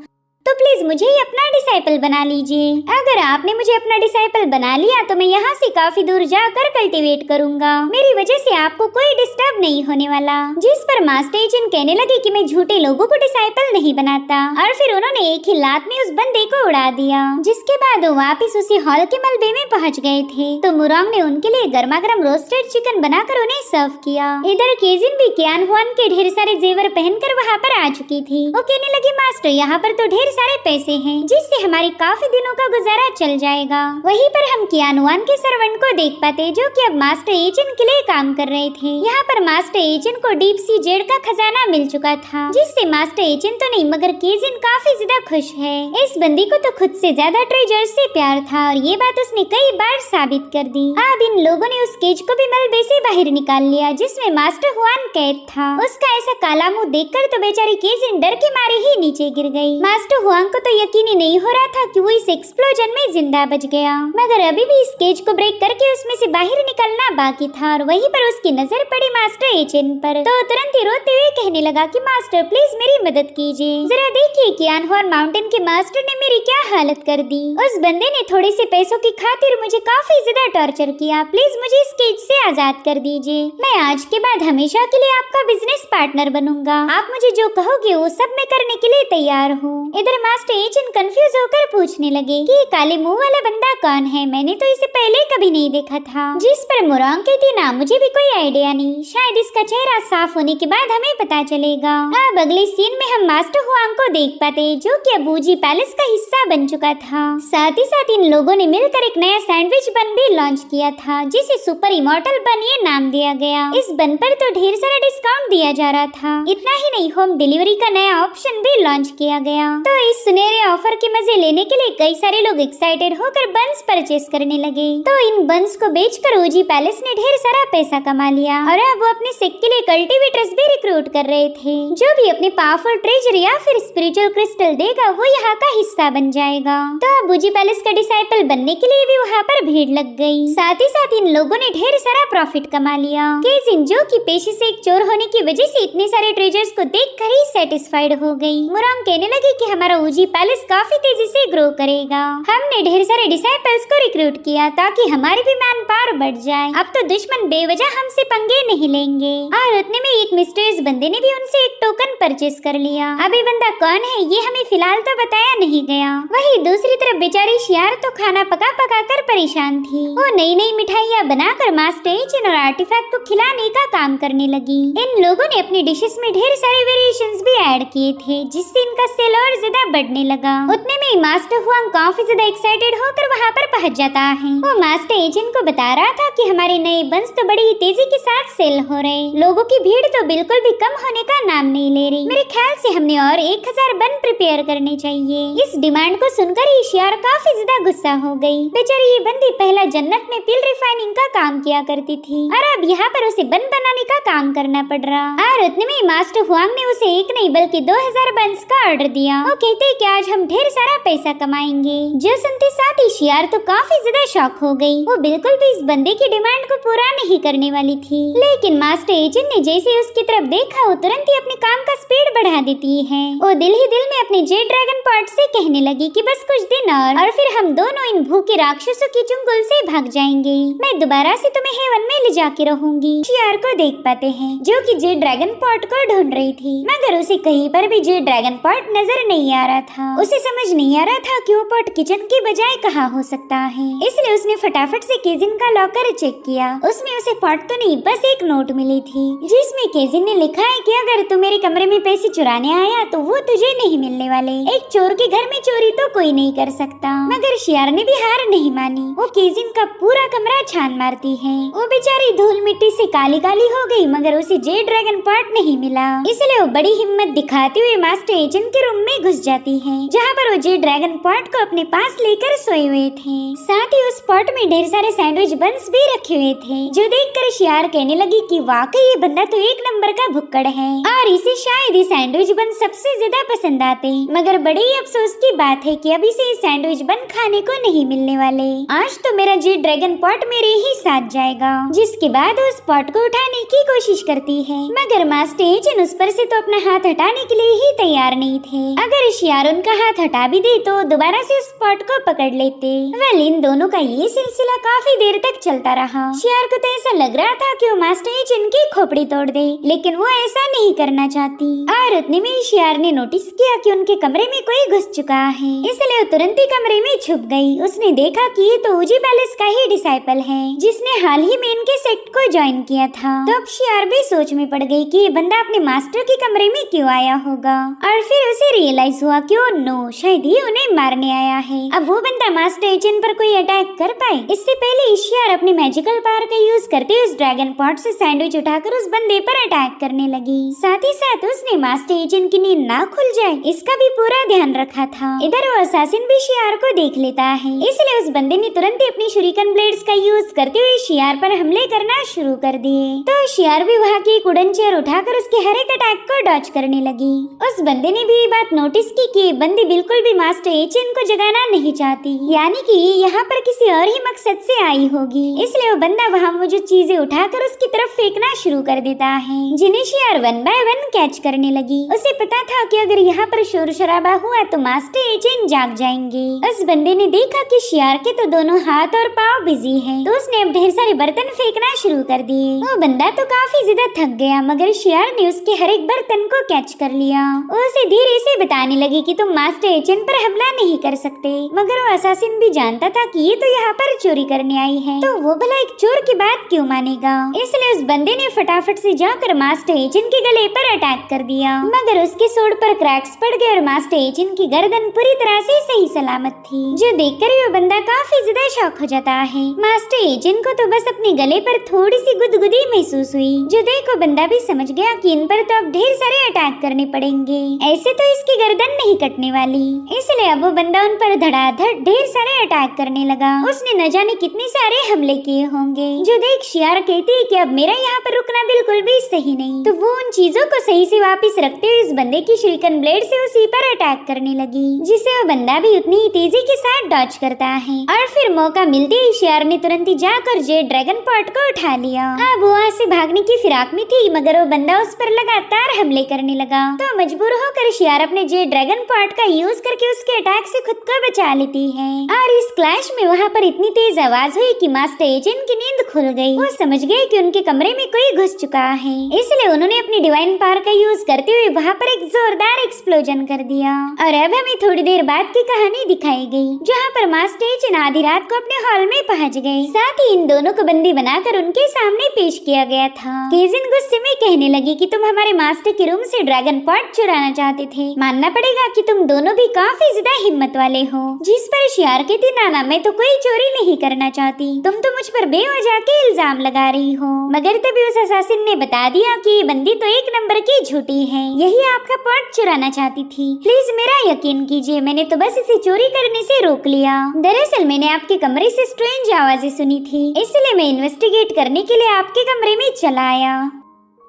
तो प्लीज मुझे ही अपना डिसाइपल बना लीजिए। अगर आपने मुझे अपना डिसाइपल बना लिया तो मैं यहाँ से काफी दूर जाकर कल्टीवेट करूँगा, मेरी वजह से आपको कोई डिस्टर्ब नहीं होने वाला। जिस पर मास्टर एचिन कहने लगे कि मैं झूठे लोगों को डिसाइपल नहीं बनाता और फिर उन्होंने एक ही लात में उस बंदे को उड़ा दिया। जिसके बाद वो वापिस उसी हॉल के मलबे में पहुँच गए थे तो मुरांग ने उनके लिए गर्मा गर्म रोस्टेड चिकन बनाकर उन्हें सर्व किया। इधर केजिन भी कियान हुआन के ढेर सारे जेवर पहनकर वहाँ पर आ चुकी थी। वो कहने लगी मास्टर यहाँ पर तो ढेर सारे पैसे हैं जिससे हमारी काफी दिनों का गुजारा चल जाएगा। वहीं पर हम कियानुआन के सर्वेंट को देख पाते जो कि अब मास्टर एचिन के लिए काम कर रहे थे। यहाँ पर मास्टर एचिन को डीप सी जेड का खजाना मिल चुका था जिससे मास्टर एचिन तो नहीं मगर केजिन काफी ज्यादा खुश है। इस बंदी को तो खुद से ज्यादा ट्रेजर से प्यार था और ये बात उसने कई बार साबित कर दी। अब इन लोगों ने उस केज को भी मलबे से बाहर निकाल लिया जिसमें मास्टर हुआन कैद था। उसका ऐसा काला मुंह देखकर तो बेचारी केजिन डर के मारे ही नीचे गिर गई। मास्टर हुआंग को तो यकीन ही नहीं हो रहा था कि वो इस एक्सप्लोजन में जिंदा बच गया, मगर अभी भी इस केज को ब्रेक करके उसमें से बाहर निकलना बाकी था। और वहीं पर उसकी नजर पड़ी मास्टर एचिन पर, तो तुरंत ही रोते हुए कहने लगा कि मास्टर प्लीज मेरी मदद कीजिए, जरा देखिए कि आनहुआन माउंटेन के मास्टर ने मेरी क्या हालत कर दी। उस बंदे ने थोड़े से पैसों की खातिर मुझे काफी ज्यादा टॉर्चर किया, प्लीज मुझे इस केज से आजाद कर दीजिए। मैं आज के बाद हमेशा के लिए आपका बिजनेस पार्टनर बनूंगा, आप मुझे जो कहोगे वो सब मैं करने के लिए तैयार हूँ। इधर मास्टर एचिन कंफ्यूज होकर पूछने लगे कि ये काले मुंह वाला बंदा कौन है, मैंने तो इसे पहले कभी नहीं देखा था। जिस पर मुरांग कहती ना मुझे भी कोई आइडिया नहीं, शायद इसका चेहरा साफ होने के बाद हमें पता चलेगा। अब अगले सीन में हम मास्टर हुआंग को देख पाते जो कि अब वूजी पैलेस का हिस्सा बन चुका था। साथ ही साथ इन लोगों ने मिलकर एक नया सैंडविच बन भी लॉन्च किया था जिसे सुपर इमॉर्टल बन ये नाम दिया गया। इस बन पर तो ढेर सारा डिस्काउंट दिया जा रहा था। इतना ही नहीं, होम डिलीवरी का नया ऑप्शन भी लॉन्च किया गया। तो इस सुनहरे ऑफर के मजे लेने के लिए कई सारे लोग एक्साइटेड होकर बंस परचेस करने लगे। तो इन बंस को बेचकर वूजी पैलेस ने ढेर सारा पैसा कमा लिया और अब वो अपने सेक्ट के लिए कल्टीवेटर्स भी रिक्रूट कर रहे थे। जो भी अपने पावरफुल ट्रेजर या फिर स्पिरिचुअल क्रिस्टल देगा वो यहाँ का हिस्सा बन जाएगा। तो अब वूजी पैलेस का डिसाइपल बनने के लिए भी वहाँ पर भीड़ लग गई। साथ ही साथ इन लोगों ने ढेर सारा प्रॉफिट कमा लिया। केजिन जो कि पेशे से एक चोर होने की वजह से इतने सारे ट्रेजर्स को देखकर ही सेटिस्फाइड हो गई। मुरांग कहने लगी कि हमारा वूजी पैलेस काफी तेजी से ग्रो करेगा। हमने ढेर सारे डिसाइपल्स को रिक्रूट किया ताकि हमारी भी मैन पावर बढ़ जाए। अब तो दुश्मन बेवजह हमसे पंगे नहीं लेंगे। और उतने में एक मिस्टीरियस बंदे ने भी उनसे एक टोकन परचेस कर लिया। अब ये बंदा कौन है ये हमें फिलहाल तो बताया नहीं गया। वहीं दूसरी तरफ बेचारी शियार तो खाना पका पका कर परेशान थी। वो नई नई मिठाइयाँ बनाकर मास्टर एचिन और आर्टिफैक्ट को खिलाने का काम करने लगी। इन लोगों ने अपनी डिशेस में ढेर सारे वेरिएशंस भी ऐड किए थे जिससे इनका सेल और ज्यादा बढ़ने लगा। उतने में मास्टर हुआंग काफी ज्यादा एक्साइटेड होकर वहाँ पर पहुँच जाता है। वो मास्टर एचिन को बता रहा था कि हमारे नए बंस तो बड़ी तेजी के साथ सेल हो रहे, लोगों की भीड़ तो बिल्कुल भी कम होने का नाम नहीं ले रही। मेरे ख्याल से हमने और 1000 बन प्रिपेयर करने चाहिए। इस डिमांड को सुनकर ही शियार काफी ज्यादा गुस्सा हो गई। बेचारी ये बंदी पहला जन्नत में पिल रिफाइनिंग का काम किया करती थी और अब यहाँ पर उसे बन बनाने का काम करना पड़ रहा। और उतने में मास्टर हुआंग ने उसे एक नहीं बल्कि 2000 बंस का ऑर्डर दिया। वो कहते कि आज हम ढेर सारा पैसा कमाएंगे। जो सुनते साथ ही शियार तो काफी ज्यादा शॉक हो गई। वो बिल्कुल भी इस बंदे की डिमांड को पूरा नहीं करने वाली थी, लेकिन मास्टर एचिन ने जैसे उसकी तरफ देखा वो तुरंत ही अपने काम का स्पीड बढ़ा देती है। वो दिल ही दिल में अपने जेड ड्रैगन पॉट से कहने लगी कि बस कुछ दिन और फिर हम दोनों इन भूखे राक्षसों की चुंगल से भाग जाएंगे। मैं दोबारा से तुम्हें हेवन में ले जाके रहूंगी। शियार को देख पाते हैं जो कि जेड ड्रैगन पॉट को ढूंढ रही थी, मगर उसे कहीं पर भी जेड ड्रैगन पॉट नजर नहीं आ रहा था। उसे समझ नहीं आ रहा था कि वो पॉट किचन के बजाय कहाँ हो सकता है। इसलिए उसने फटाफट से केजिन का लॉकर चेक किया। उसमें उसे पॉट तो नहीं बस एक नोट मिली थी जिसमें केजिन ने लिखा है कि अगर तू मेरे कमरे में पैसे चुराने आया तो वो तुझे नहीं मिलने वाले। एक चोर के घर में चोरी तो कोई नहीं कर सकता। मगर शियार ने भी हार नहीं मानी। वो केजिन का पूरा कमरा छान मारती है। वो बेचारी धूल मिट्टी से काली काली हो गई मगर उसे जेड ड्रैगन पॉट नहीं मिला। इसलिए वो बड़ी हिम्मत दिखाते हुए मास्टर एचिन के रूम में घुस जाती है जहाँ पर वो जेड ड्रैगन पॉट को अपने पास लेकर सोए हुए थे। साथ ही उस पॉट में ढेर सारे सैंडविच बंस भी रखे हुए थे जो देखकर शियार कहने लगी कि वाकई ये बंदा तो एक नंबर का भुक्कड़ है और इसे शायद ये सैंडविच बन सबसे ज्यादा पसंद आते। मगर बड़े ही अफसोस की बात है कि अभी से ये सैंडविच बन खाने को नहीं मिलने वाले। आज तो मेरा जेड ड्रैगन पॉट मेरे ही साथ जाएगा। जिसके बाद उस पॉट को उठाने की कोशिश करती है मगर मास्टर एचिन उस पर से तो अपना हाथ हटाने के लिए ही तैयार नहीं थे। अगर शियार उनका हाथ हटा भी दे तो दोबारा से उस पॉट को पकड़ लेते। वेल इन दोनों का ये सिलसिला काफी देर तक चलता रहा। शियार को तो ऐसा लग रहा था कि वो मास्टर एचिन की खोपड़ी तोड़ दे, लेकिन वो ऐसा नहीं करना चाहती। और उतने में शियार ने नोटिस किया कि उनके कमरे में कोई घुस चुका है, इसलिए वो तुरंत ही कमरे में छुप गई। उसने देखा कि ये तो वूजी पैलेस का ही डिसाइपल है जिसने हाल ही में इनके सेक्ट को ज्वाइन किया था। तो अब शियार भी सोच में पड़ गई कि ये बंदा अपने मास्टर के कमरे में क्यों आया होगा। और फिर उसे रियलाइज हुआ कि ओ नो शायद ये उन्हें मारने आया है। अब वो बंदा मास्टर एजेंट पर कोई अटैक कर पाए। इससे पहले इशियार अपनी मैजिकल पावर का यूज करते हुए उस ड्रैगन पॉट से सैंडविच उठाकर उस बंदे पर अटैक करने लगी। साथ ही साथ उसने मास्टर एजेंट की नींद ना खुल जाए इसका भी पूरा ध्यान रखा था। इधर वो असासिन भी शियार को देख लेता है, इसलिए उस बंदे ने तुरंत ही अपनी शुरिकन ब्लेड्स का यूज करते हुए शियार पर हमले करना शुरू कर दिए। तो शियार भी वहाँ की एक वुडन चेयर उठाकर उसके हर एक अटैक को डॉज करने लगी। उस बंदे ने भी ये बात नोटिस की कि बंदी बिल्कुल भी मास्टर एजेंट को जगाना नहीं चाहती, यानी कि यहाँ पर किसी और ही मकसद से आई होगी। इसलिए वो बंदा वहाँ मौजूद चीजें उठाकर उसकी तरफ फेंकना शुरू कर देता है, जिन्हें शियार 1 बाय 1 कैच करने लगी। उसे पता था कि अगर यहाँ पर शोर शराबा हुआ तो मास्टर एजेंट जाग जाएंगे। उस बंदे ने देखा कि शियार के तो दोनों हाथ और पाँव बिजी हैं, तो उसने अब ढेर सारे बर्तन फेंकना शुरू कर दिए। वो बंदा तो काफी ज्यादा थक गया, मगर शियार ने उसके हर एक बर्तन को कैच कर लिया। वो उसे धीरे से बताने लगी कि तुम मास्टर एजेंट पर हमला नहीं कर सकते, मगर वो असासिन भी जानता था कि ये तो यहाँ पर चोरी करने आई है, तो वो भला एक चोर की बात क्यों मानेगा। इसलिए उस बंदे ने फटाफट से जाकर मास्टर एजेंट के गले पर अटैक कर दिया, मगर उसके सूंड पर क्रैक्स पड़ गए और मास्टर एजेंट की गर्दन पूरी तरह से सही सलामत थी, जो देखकर वो बंदा काफी ज्यादा शॉक हो जाता है। मास्टर एजेंट को तो बस अपने गले पर थोड़ी सी गुदगुदी महसूस हुई, जो देखो बंदा भी समझ गया कि इन पर तो अब ढेर सारे अटैक करने पड़ेंगे, ऐसे तो इसकी गर्दन नहीं कटने वाली। इसलिए अब वो बंदा उन पर धड़ाधड़ ढेर सारे अटैक करने लगा। उसने न जाने कितने सारे हमले किए होंगे, जो देख शियार कहती है कि अब मेरा यहाँ पर रुकना बिल्कुल भी सही नहीं। तो वो उन चीजों को सही से वापस रखते हुए इस बंदे की शुरिकन ब्लेड से उसी पर अटैक करने लगी, जिसे वो बंदा भी उतनी ही तेजी के साथ डॉज करता है। और फिर मौका मिलते ही शियार ने तुरंत ही जाकर जेड ड्रैगन पॉट को उठा लिया। अब वो वहाँ से भागने की फिराक में थी, मगर वो बंदा उस पर लगातार हमले करने लगा, तो मजबूर होकर शियार अपने जेड ड्रैगन पॉट का यूज करके उसके अटैक से खुद को बचा लेती है। और इस क्लैश में वहाँ पर इतनी तेज आवाज हुई कि मास्टर एजेंट की नींद खुल गई। वो समझ गए कि उनके कमरे में कोई घुस चुका है, इसलिए उन्होंने अपनी डिवाइन पावर का यूज करते हुए वहाँ पर एक जोरदार एक्सप्लोजन कर दिया। और अब हमें थोड़ी देर बाद की कहानी दिखाई गई, जहाँ पर मास्टर एजेंट आधी रात को अपने हॉल में पहुँच गए। साथ ही इन दोनों को बंदी बनाकर उनके सामने पेश किया गया था। केजिन गुस्से में कहने लगी कि तुम हमारे मास्टर के रूम से ड्रैगन पॉट चुराना चाहते थे, मानना पड़ेगा कि तुम दोनों भी काफी ज्यादा हिम्मत वाले हो। जिस पर शियार कहती, नाना मैं तो कोई चोरी नहीं करना चाहती, तुम तो मुझ पर बेवजह के इल्जाम लगा रही हो। मगर तभी उस असासिन ने बता दिया कि ये बंदी तो एक नंबर की झूठी है, यही आपका पॉट चुराना चाहती थी। प्लीज मेरा यकीन कीजिए, मैंने तो बस इसे चोरी करने से रोक लिया। दरअसल मैंने आपके कमरे से स्ट्रेंज आवाजें सुनी थी, इसलिए मैं इन्वेस्टिगेट करने के लिए आपके कमरे में चला आया।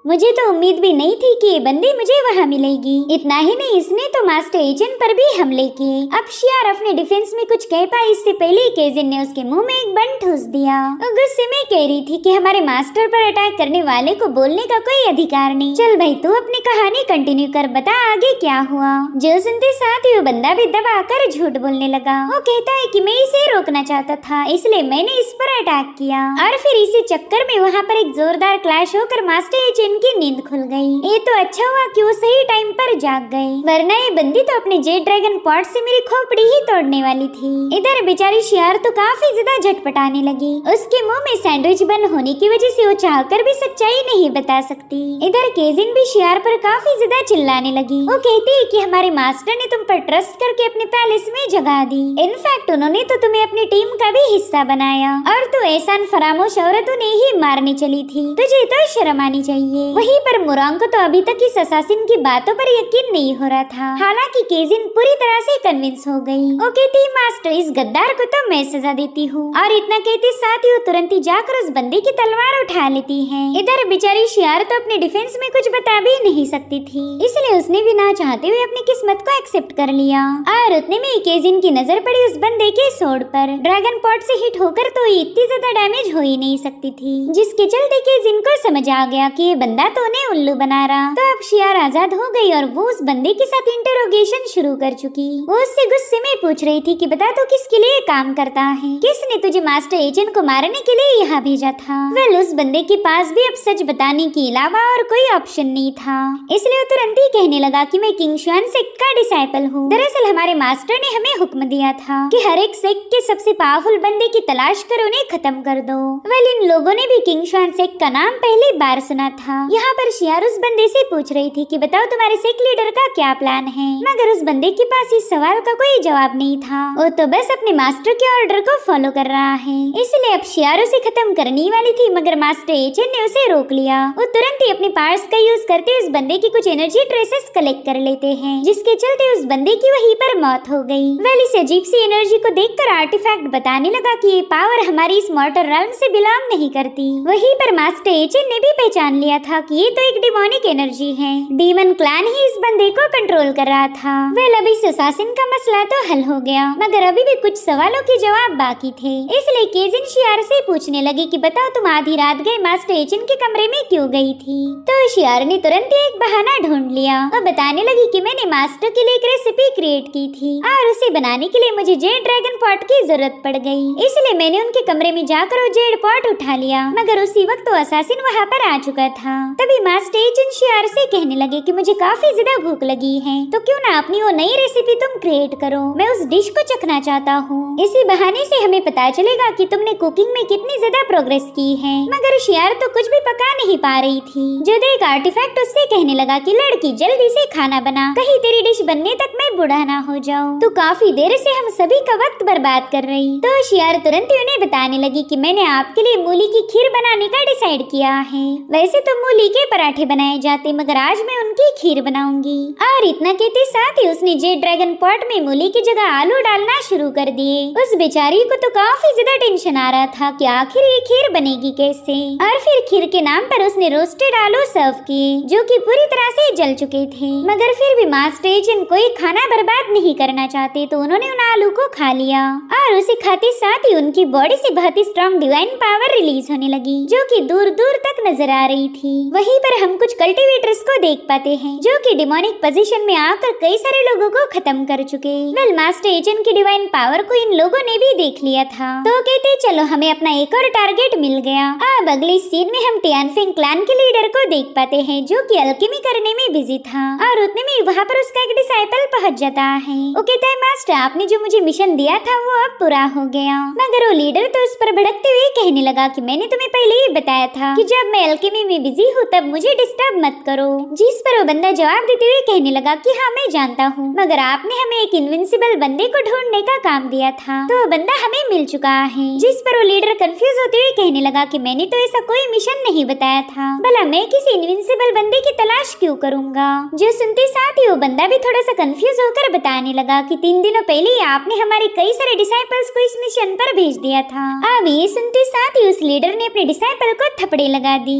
मुझे तो उम्मीद भी नहीं थी कि ये बंदी मुझे वहाँ मिलेगी। इतना ही नहीं, इसने तो मास्टर एजेंट पर भी हमले किए। अब शियार अपने डिफेंस में कुछ कह पाई इससे पहले ही केजिन ने उसके मुंह में एक बन ठूस दिया। वो गुस्से में कह रही थी कि हमारे मास्टर पर अटैक करने वाले को बोलने का कोई अधिकार नहीं। चल भाई तू अपनी कहानी कंटिन्यू कर, बता आगे क्या हुआ। जो सुनते साथ ही वो बंदा भी दबाकर झूठ बोलने लगा। वो कहता है कि मैं इसे रोकना चाहता था, इसलिए मैंने इस पर अटैक किया। और फिर इसी चक्कर में वहाँ पर एक जोरदार क्लैश होकर मास्टर एजेंट की नींद खुल गई। ये तो अच्छा हुआ कि वो सही टाइम पर जाग गए, वरना ये बंदी तो अपने जेड ड्रैगन पॉट से मेरी खोपड़ी ही तोड़ने वाली थी। इधर बेचारी शियार तो काफी ज्यादा झटपटाने लगी। उसके मुंह में सैंडविच बंद होने की वजह से वो चाहकर भी सच्चाई नहीं बता सकती। इधर केजिन भी शियार पर काफी ज्यादा चिल्लाने लगी। वो कहती है कि हमारे मास्टर ने तुम पर ट्रस्ट करके अपने पैलेस में जगा दी। इनफैक्ट उन्होंने तो तुम्हें अपनी टीम का भी हिस्सा बनाया, और तू एहसान फरामोश औरत उन्हें ही मारने चली थी। तुझे तो शर्म आनी चाहिए। वहीं पर मुरांग को तो अभी तक इस असासिन की बातों पर यकीन नहीं हो रहा था। हालांकि केजिन पूरी तरह से कन्विंस हो गई। वो कहती, मास्टर इस गद्दार को तो मैं सजा देती हूँ। और इतना कहते साथ ही वो तुरंत ही जाकर उस बंदी की तलवार उठा लेती है। इधर बेचारी शियार तो अपने डिफेंस में कुछ बता भी नहीं सकती थी, इसलिए उसने भी ना चाहते हुए अपनी किस्मत को एक्सेप्ट कर लिया। और उतने में केजिन की नजर पड़ी उस बंदे के सोड पर। ड्रैगन पॉट से हिट होकर तो इतनी ज्यादा डैमेज हो ही नहीं सकती थी, जिसके चलते केजिन को समझ आ गया कि ये बंदा तो उन्हें उल्लू बना रहा। तो अब शियार आजाद हो गई और वो उस बंदे के साथ इंटरोगेशन शुरू कर चुकी। वो उससे गुस्से में पूछ रही थी कि बता तो किसके लिए काम करता है, किसने तुझे मास्टर एजेंट को मारने के लिए यहाँ भेजा था। वेल उस बंदे के पास भी अब सच बताने के अलावा और कोई ऑप्शन नहीं था, इसलिए वो तुरंत ही कहने लगा कि मैं किंग शुआन सेक्ट का डिसाइपल हूँ। दरअसल हमारे मास्टर ने हमें हुक्म दिया था कि हर एक सेक्ट के सबसे पावरफुल बंदे की तलाश कर उन्हें खत्म कर दो। वेल इन लोगों ने भी किंग शुआन सेक्ट का नाम पहली बार सुना था, यहाँ पर शियार उस बंदे से पूछ रही थी कि बताओ तुम्हारे सेक्ट लीडर का क्या प्लान है, मगर उस बंदे के पास इस सवाल का कोई जवाब नहीं था। वो तो बस अपने मास्टर के ऑर्डर को फॉलो कर रहा है। इसलिए अब शियार उसे खत्म करने वाली थी, मगर मास्टर एचन ने उसे रोक लिया। वो तुरंत ही अपने पावर्स का यूज करते उस बंदे की कुछ एनर्जी ट्रेसेस कलेक्ट कर लेते हैं, जिसके चलते उस बंदे की वहीं पर मौत हो गई। वेल इस अजीब सी एनर्जी को देखकर आर्टिफैक्ट बताने लगा कि ये पावर हमारी इस मॉर्टल realm से बिलोंग नहीं करती। वहीं पर मास्टर एचन ने भी पहचान लिया था कि ये तो एक डिमोनिक एनर्जी है। डीमन क्लैन ही इस बंदे को कंट्रोल कर रहा था। वेल अभी इस असासिन का मसला तो हल हो गया, मगर अभी भी कुछ सवालों के जवाब बाकी थे। इसलिए केजिन शियार से पूछने लगी कि बताओ तुम आधी रात गए मास्टर एचन के कमरे में क्यों गई थी। तो शियार ने तुरंत ही एक बहाना ढूंढ लिया और बताने लगी कि मैंने मास्टर के लिए एक रेसिपी क्रिएट की थी और उसे बनाने के लिए मुझे जेड ड्रैगन पॉट की जरूरत पड़ गई। इसलिए मैंने उनके कमरे में जाकर वो जेड पॉट उठा लिया, मगर उसी वक्त तो असासिन वहाँ पर आ चुका था। तभी मास्टर एचन शियार से कहने लगे कि मुझे काफी ज्यादा भूख लगी है, तो क्यों ना अपनी वो नई रेसिपी तुम क्रिएट करो, मैं उस डिश को चखना चाहता हूँ। इसी बहाने से हमें पता चलेगा कि तुमने कुकिंग में कितनी ज्यादा प्रोग्रेस की है। मगर शियार तो कुछ भी पका नहीं पा रही थी। जो एक आर्टिफैक्ट उससे कहने लगा कि लड़की जल्दी से खाना बना, कहीं तेरी डिश बनने तक मैं बूढ़ा ना हो जाऊं। तो काफी देर से हम सभी का वक्त बर्बाद कर रही। तो शियार तुरंत ही उन्हें बताने लगी कि मैंने आपके लिए मूली की खीर बनाने का डिसाइड किया है। वैसे तो मूली के पराठे बनाए जाते, मगर आज मैं उनकी खीर बनाऊंगी। और इतना कहते साथ ही उसने जेड ड्रैगन पॉट में मूली की जगह आलू डालना शुरू कर दिए। उस बेचारी को तो काफी ज्यादा टेंशन आ रहा था कि आखिर ये खीर बनेगी कैसे। और फिर खीर के नाम पर उसने रोस्टेड आलू सर्व किए, जो कि पूरी तरह से जल चुके थे। मगर फिर भी मास्टर एचन कोई खाना बर्बाद नहीं करना चाहते, तो उन्होंने उन आलू को खा लिया और उसे खाते साथ ही उनकी बॉडी से बहुत ही स्ट्रॉन्ग डिवाइन पावर रिलीज होने लगी, जो कि दूर दूर तक नजर आ रही थी। वहीं पर हम कुछ कल्टीवेटर्स को देख पाते हैं, जो कि डिमोनिक पोजीशन में आकर कई सारे लोगों को खत्म कर चुके। वेल मास्टर एचन की डिवाइन पावर को इन लोगों ने भी देख लिया था, तो कहते चलो हमें अपना एक और टारगेट मिल गया। अब अगले सीन में हम टियानफिंग क्लैन के लीडर को देख पाते हैं, जो कि अल्केमी करने में बिजी था और उतने में वहाँ पर उसका एक डिसाइपल पहुँच जाता है। वो कहता है मास्टर आपने जो मुझे मिशन दिया था वो अब पूरा हो गया। मगर वो लीडर तो उस पर भड़कते हुए कहने लगा कि मैंने तुम्हें पहले ही बताया था कि जब मैं अल्केमी में बिजी हूँ तब मुझे डिस्टर्ब मत करो। जिस पर वो बंदा जवाब देते हुए कहने लगा कि हाँ मैं जानता हूँ, मगर आपने हमें एक इनविंसिबल बंदे को ढूंढने का काम दिया था, तो वो बंदा हमें मिल चुका है। जिस पर वो लीडर कंफ्यूज होते हुए कहने लगा कि मैंने तो ऐसा कोई मिशन नहीं बताया था, भला मैं किसी इनविंसिबल बंदे की तलाश क्यों करूंगा। जो सुनते साथ ही वो बंदा भी थोड़ा सा कंफ्यूज होकर बताने लगा कि 3 दिनों पहले ही आपने हमारे कई सारे डिसाइपल्स को इस मिशन पर भेज दिया था। अब ये सुनते साथ ही उस लीडर ने अपने डिसाइपल को थपड़े लगा दी।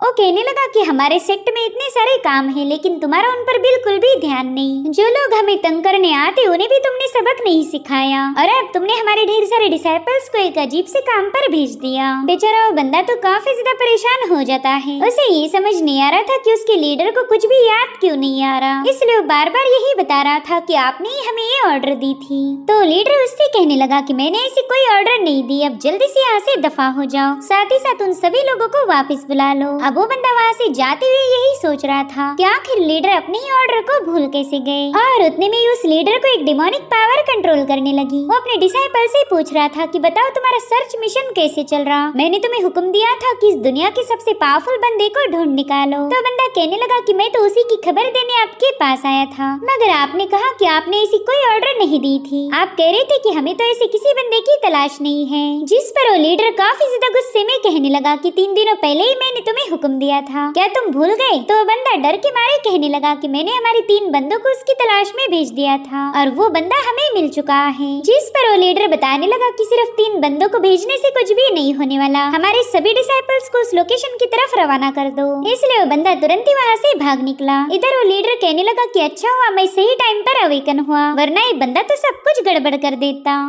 वो कहने लगा कि हमारे सेक्ट में इतने सारे काम हैं, लेकिन तुम्हारा उन पर बिल्कुल भी ध्यान नहीं। जो लोग हमें तंग करने आते उन्हें भी तुमने सबक नहीं सिखाया, और अब तुमने हमारे ढेर सारे डिसाइपल्स को एक अजीब से काम पर भेज दिया। बेचारा वो बंदा तो काफी ज्यादा परेशान हो जाता है। उसे ये समझ नहीं आ रहा था कि उसके लीडर को कुछ भी याद क्यों नहीं आ रहा, इसलिए वो बार बार यही बता रहा था कि आपने ही हमें ये ऑर्डर दी थी। तो लीडर उससे कहने लगा कि मैंने ऐसी कोई ऑर्डर नहीं दी, अब जल्दी से यहाँ से दफा हो जाओ, साथ ही साथ उन सभी लोगों को वापस बुला लो। अब वो बंदा वहाँ से जाते हुए यही सोच रहा था कि आखिर लीडर अपने ही ऑर्डर को भूल कैसे गए। और उतने में ही उस लीडर को एक डिमोनिक पावर कंट्रोल करने लगी। वो अपने डिसाइपल से पूछ रहा था कि बताओ तुम्हारा सर्च मिशन कैसे चल रहा। मैंने तुम्हें हुक्म दिया था कि इस दुनिया के सबसे पावरफुल बंदे को ढूंढ निकालो। तो बंदा कहने लगा कि मैं तो उसी की खबर देने आपके पास आया था, मगर आपने कहा कि आपने ऐसी कोई ऑर्डर नहीं दी थी। आप कह रहे थे कि हमें तो ऐसे किसी बंदे की तलाश नहीं है। जिस पर वो लीडर काफी ज्यादा गुस्से में कहने लगा कि 3 दिनों पहले ही मैंने तुम्हें हुक्म दिया था, क्या तुम भूल गए। तो बंदा डर के मारे कहने लगा कि मैंने हमारे 3 बंदों को उसकी तलाश में भेज दिया था और वो बंदा हमें मिल चुका है। जिस पर वो लीडर बताने लगा कि सिर्फ 3 बंदों को भेजने से कुछ भी नहीं होने वाला, हमारे सभी डिसाइपल्स को उस लोकेशन की तरफ रवाना कर दो। इसलिए वो बंदा तुरंत ही वहाँ से भाग निकला। इधर वो लीडर कहने लगा कि अच्छा हुआ मैं सही टाइम पर अवेकन हुआ, वरना ये बंदा तो सब कुछ गड़बड़ कर देता।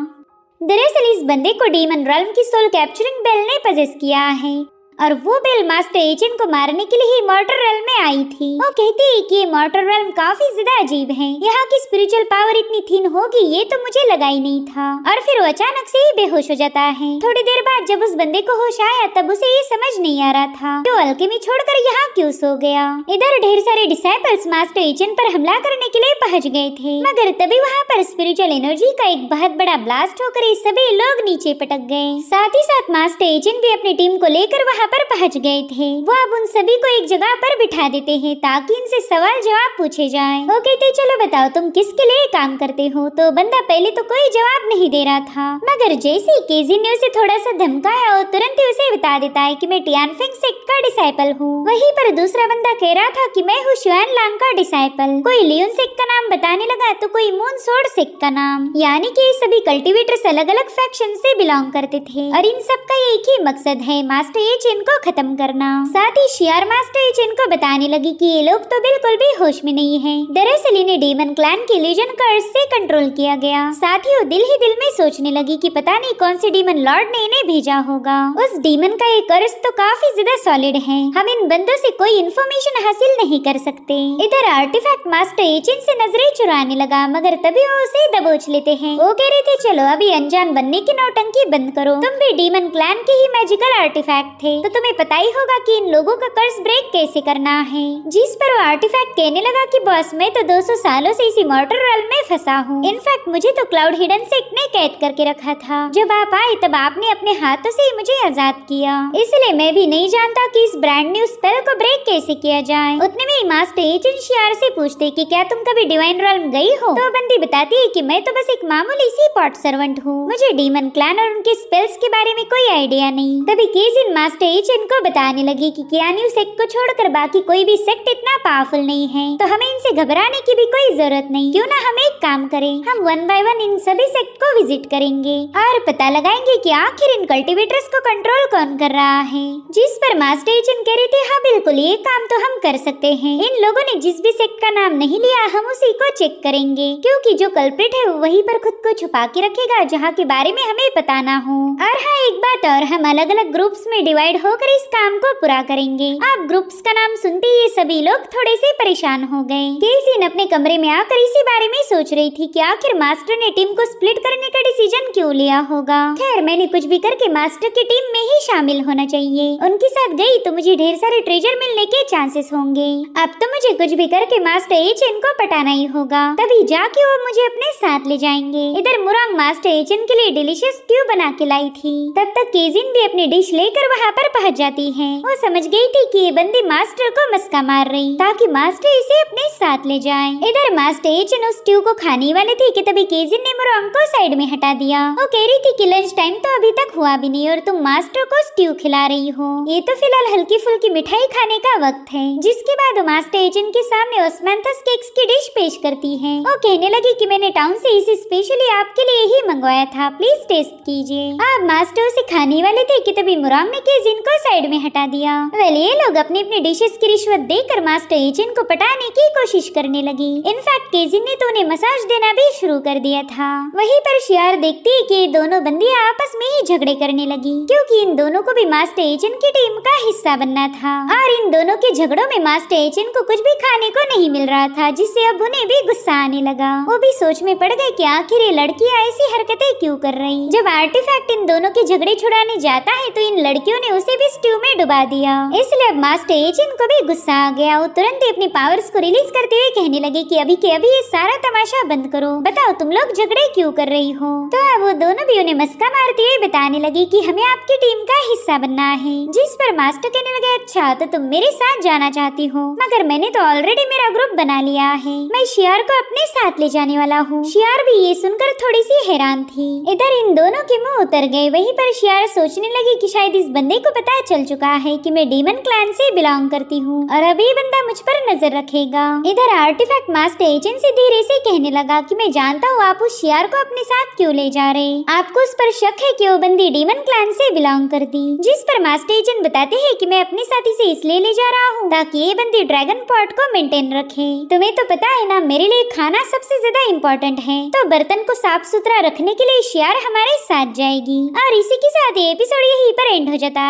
दरअसल इस बंदे को डीमन रॉल्म की सोल कैप्चरिंग बेल ने पजेस किया है, और वो बेल मास्टर एचन को मारने के लिए ही मॉर्टल रेल्म में आई थी। वो कहती है कि ये मॉर्टल रेल्म काफी ज्यादा अजीब है, यहाँ की स्पिरिचुअल पावर इतनी थिन होगी ये तो मुझे लगा ही नहीं था। और फिर वो अचानक से ही बेहोश हो जाता है। थोड़ी देर बाद जब उस बंदे को होश आया तब उसे ये समझ नहीं आ रहा था तो अल्केमी छोड़कर यहाँ क्यों सो गया। इधर ढेर सारे डिसाइपल्स मास्टर एचन पर हमला करने के लिए पहुँच गए थे, मगर तभी वहाँ पर स्पिरिचुअल एनर्जी का एक बहुत बड़ा ब्लास्ट होकर ये सभी लोग नीचे पटक गए। साथ ही साथ मास्टर एचन भी अपनी टीम को लेकर वहाँ पर पहुंच गए थे। वो अब उन सभी को एक जगह पर बिठा देते हैं ताकि इनसे सवाल जवाब पूछे जाएं। वो कहते चलो बताओ तुम किसके लिए काम करते हो। तो बंदा पहले तो कोई जवाब नहीं दे रहा था, मगर जैसे ही केजिन ने उसे थोड़ा सा धमकाया और तुरंत ही उसे बता देता है कि मैं टियानफेंग सेक्ट का डिसाइपल हूँ। वहीं पर दूसरा बंदा कह रहा था कि मैं हूँ शुआन लांग का डिसाइपल। कोई लियोन सेक्ट का नाम बताने लगा तो कोई मून सोर्ड सेक्ट का नाम, यानी कि सभी कल्टीवेटर्स अलग अलग फैक्शन से बिलोंग करते थे और इन सब का एक ही मकसद है मास्टर ये चेन को खत्म करना। साथ ही शियार मास्टर ये चेन को बताने लगी कि ये लोग तो बिल्कुल भी होश में नहीं है। दरअसल इन्हें डीमन क्लैन के इल्यूजन कर्स से कंट्रोल किया गया। साथ ही वो दिल ही दिल में सोचने लगी कि पता नहीं कौन से डीमन लॉर्ड ने इन्हें भेजा होगा। उस डीमन का ये कर्स तो काफी ज्यादा सॉलिड है, हम इन बंदों से कोई इन्फॉर्मेशन हासिल नहीं कर सकते। इधर आर्टिफैक्ट मास्टर एचेन से नजरें चुराने लगा, मगर तभी वो उसे दबोच लेते हैं। वो कह रहे थे चलो अभी अनजान बनने की नौटंकी बंद करो, तुम भी डीमन क्लैन के ही मैजिकल आर्टिफैक्ट थे तो तुम्हें पता ही होगा कि इन लोगों का कर्स ब्रेक कैसे करना है। जिस पर वो आर्टिफैक्ट कहने लगा कि बॉस मैं तो 200 सालों से इसी मॉर्टल रेल्म में फंसा हूँ। इनफैक्ट मुझे तो क्लाउड हिडन सेक्ट ने कैद करके रखा था। जब आप आए तब आपने अपने हाथों से ही मुझे आजाद किया, इसलिए मैं भी नहीं जानता कि इस ब्रांड न्यू स्पेल को ब्रेक कैसे किया जाए। उतने में मास्टर एचेन शियार से पूछते कि क्या तुम कभी डिवाइन रेल्म गई हो। तो बंदी बताती है कि मैं तो बस एक मामूली सी पॉट सर्वेंट हूँ, मुझे डीमन क्लैन और उनके स्पेल्स के बारे में कोई आइडिया नहीं। तभी केजिन मास्टर एचेन को बताने लगी कि कियान्यू सेक्ट को छोड़कर बाकी कोई भी सेक्ट इतना पावरफुल नहीं है, तो हमें इनसे घबराने की भी कोई जरूरत नहीं। क्यों ना हम एक काम करें, हम 1 बाय 1 इन सभी सेक्ट को विजिट करेंगे और पता लगाएंगे कि आखिर इन कल्टीवेटर्स को कंट्रोल कौन कर रहा है। जिस पर मास्टर एचेन कह रहे थे हाँ बिल्कुल ये काम तो हम कर सकते हैं। इन लोगों ने जिस भी सेक्ट का नाम नहीं लिया हम उसी को चेक करेंगे, क्योंकि जो कल्प्रिट है वहीं पर खुद को छुपा के रखेगा जहाँ के बारे में हमें पता ना हो। और हाँ एक बात और, हम अलग अलग ग्रुप्स में डिवाइड होकर इस काम को पूरा करेंगे। आप ग्रुप्स का नाम सुनते ही सभी लोग थोड़े से परेशान हो गए। केजिन अपने कमरे में आकर इसी बारे में सोच रही थी कि आखिर मास्टर ने टीम को स्प्लिट करने का डिसीजन क्यों लिया होगा। खैर मैंने कुछ भी करके मास्टर की टीम में ही शामिल होना चाहिए, उनके साथ गई तो मुझे ढेर सारे ट्रेजर मिलने के चांसेस होंगे। अब तो मुझे कुछ भी करके मास्टर एचेन को पटाना ही होगा, तभी जाके वो मुझे अपने साथ ले जाएंगे। इधर मुरांग मास्टर एचेन के लिए डिलीशियस स्ट्यू बना के लाई थी, तब तक केजिन भी अपनी डिश लेकर वहाँ पर पहुँच जाती है। वो समझ गई थी कि ये बंदी मास्टर को मस्का मार रही ताकि मास्टर इसे अपने साथ ले जाए। इधर मास्टर एचेन उस स्ट्यू को खाने वाले थे कि तभी केजिन ने मुरांग को साइड में हटा दिया। वो कह रही थी कि लंच टाइम तो अभी तक हुआ भी नहीं और तुम मास्टर को स्ट्यू खिला रही हो, ये तो फिलहाल हल्की फुल्की मिठाई खाने का वक्त है। जिसके बाद वो मास्टर एचेन के सामने ओस्मांथस केक्स की डिश पेश करती है। वो कहने लगी कि मैंने टाउन से इसे स्पेशली आपके लिए ही मंगवाया था, प्लीज टेस्ट कीजिए। अब मास्टर उसे खाने वाले थे कि तभी मुरांग ने केजिन को साइड में हटा दिया। वेल ये लोग अपनी अपनी डिशेस की रिश्वत देकर मास्टर एचेन को पटाने की कोशिश करने लगी। इनफैक्ट केजिन ने तो उन्हें मसाज देना भी शुरू कर दिया था। वहीं पर शियार देखती है कि दोनों बंदियां आपस में ही झगड़े करने लगी, क्योंकि इन दोनों को भी मास्टर एचेन की टीम का हिस्सा बनना था और इन दोनों के झगड़ों में मास्टर एचेन को कुछ भी खाने को नहीं मिल रहा था, जिससे अब उन्हें भी गुस्सा आने लगा। वो भी सोच में पड़ गए कि आखिर ये लड़कियां ऐसी हरकतें क्यों कर रही। जब आर्टिफैक्ट इन दोनों के झगड़े छुड़ाने जाता है तो इन लड़कियों ने उसे भी स्ट्यू में डुबा दिया। इसलिए अब मास्टर एचेन को भी गुस्सा आ गया। वो तुरंत ही अपनी पावर्स को रिलीज करते हुए कहने लगे कि अभी के अभी ये सारा तमाशा बंद करो, बताओ तुम लोग झगड़े क्यों कर रही हो। तो अब वो दोनों भी उन्हें मस्का मारते हुए बताने लगी कि हमें आपकी टीम का हिस्सा बनना है। जिस पर मास्टर कहने लगे अच्छा तो तुम मेरे साथ जाना चाहती हो, मगर मैंने तो ऑलरेडी मेरा ग्रुप बना लिया है, मैं शियार को अपने साथ ले जाने वाला हूँ। शियार भी ये सुनकर थोड़ी सी हैरान थी। इधर इन दोनों के मुंह उतर गए। वहीं पर शियार सोचने लगी कि शायद इस बंदे को पता चल चुका है कि मैं डीमन क्लैन से बिलोंग करती हूँ और अब ये बंदा मुझ पर नजर रखेगा। इधर आर्टिफैक्ट मास्टर एचेन से धीरे से कहने लगा कि मैं जानता हूँ आप उस शियार को अपने साथ क्यों ले जा रहे, आपको उस पर शक है कि वो बंदी डीमन क्लैन से बिलोंग करती। जिस पर मास्टर एचेन बताते हैं कि मैं अपने साथी से इसलिए ले जा रहा हूँ ताकि ये बंदी ड्रैगन पॉट को मेंटेन रखे। तुम्हें तो पता है ना मेरे लिए खाना सबसे ज्यादा इम्पोर्टेंट है, तो बर्तन को साफ सुथरा रखने के लिए शियार हमारे साथ जाएगी। और इसी के साथ ये एपिसोड यहीं पर एंड हो जाता है।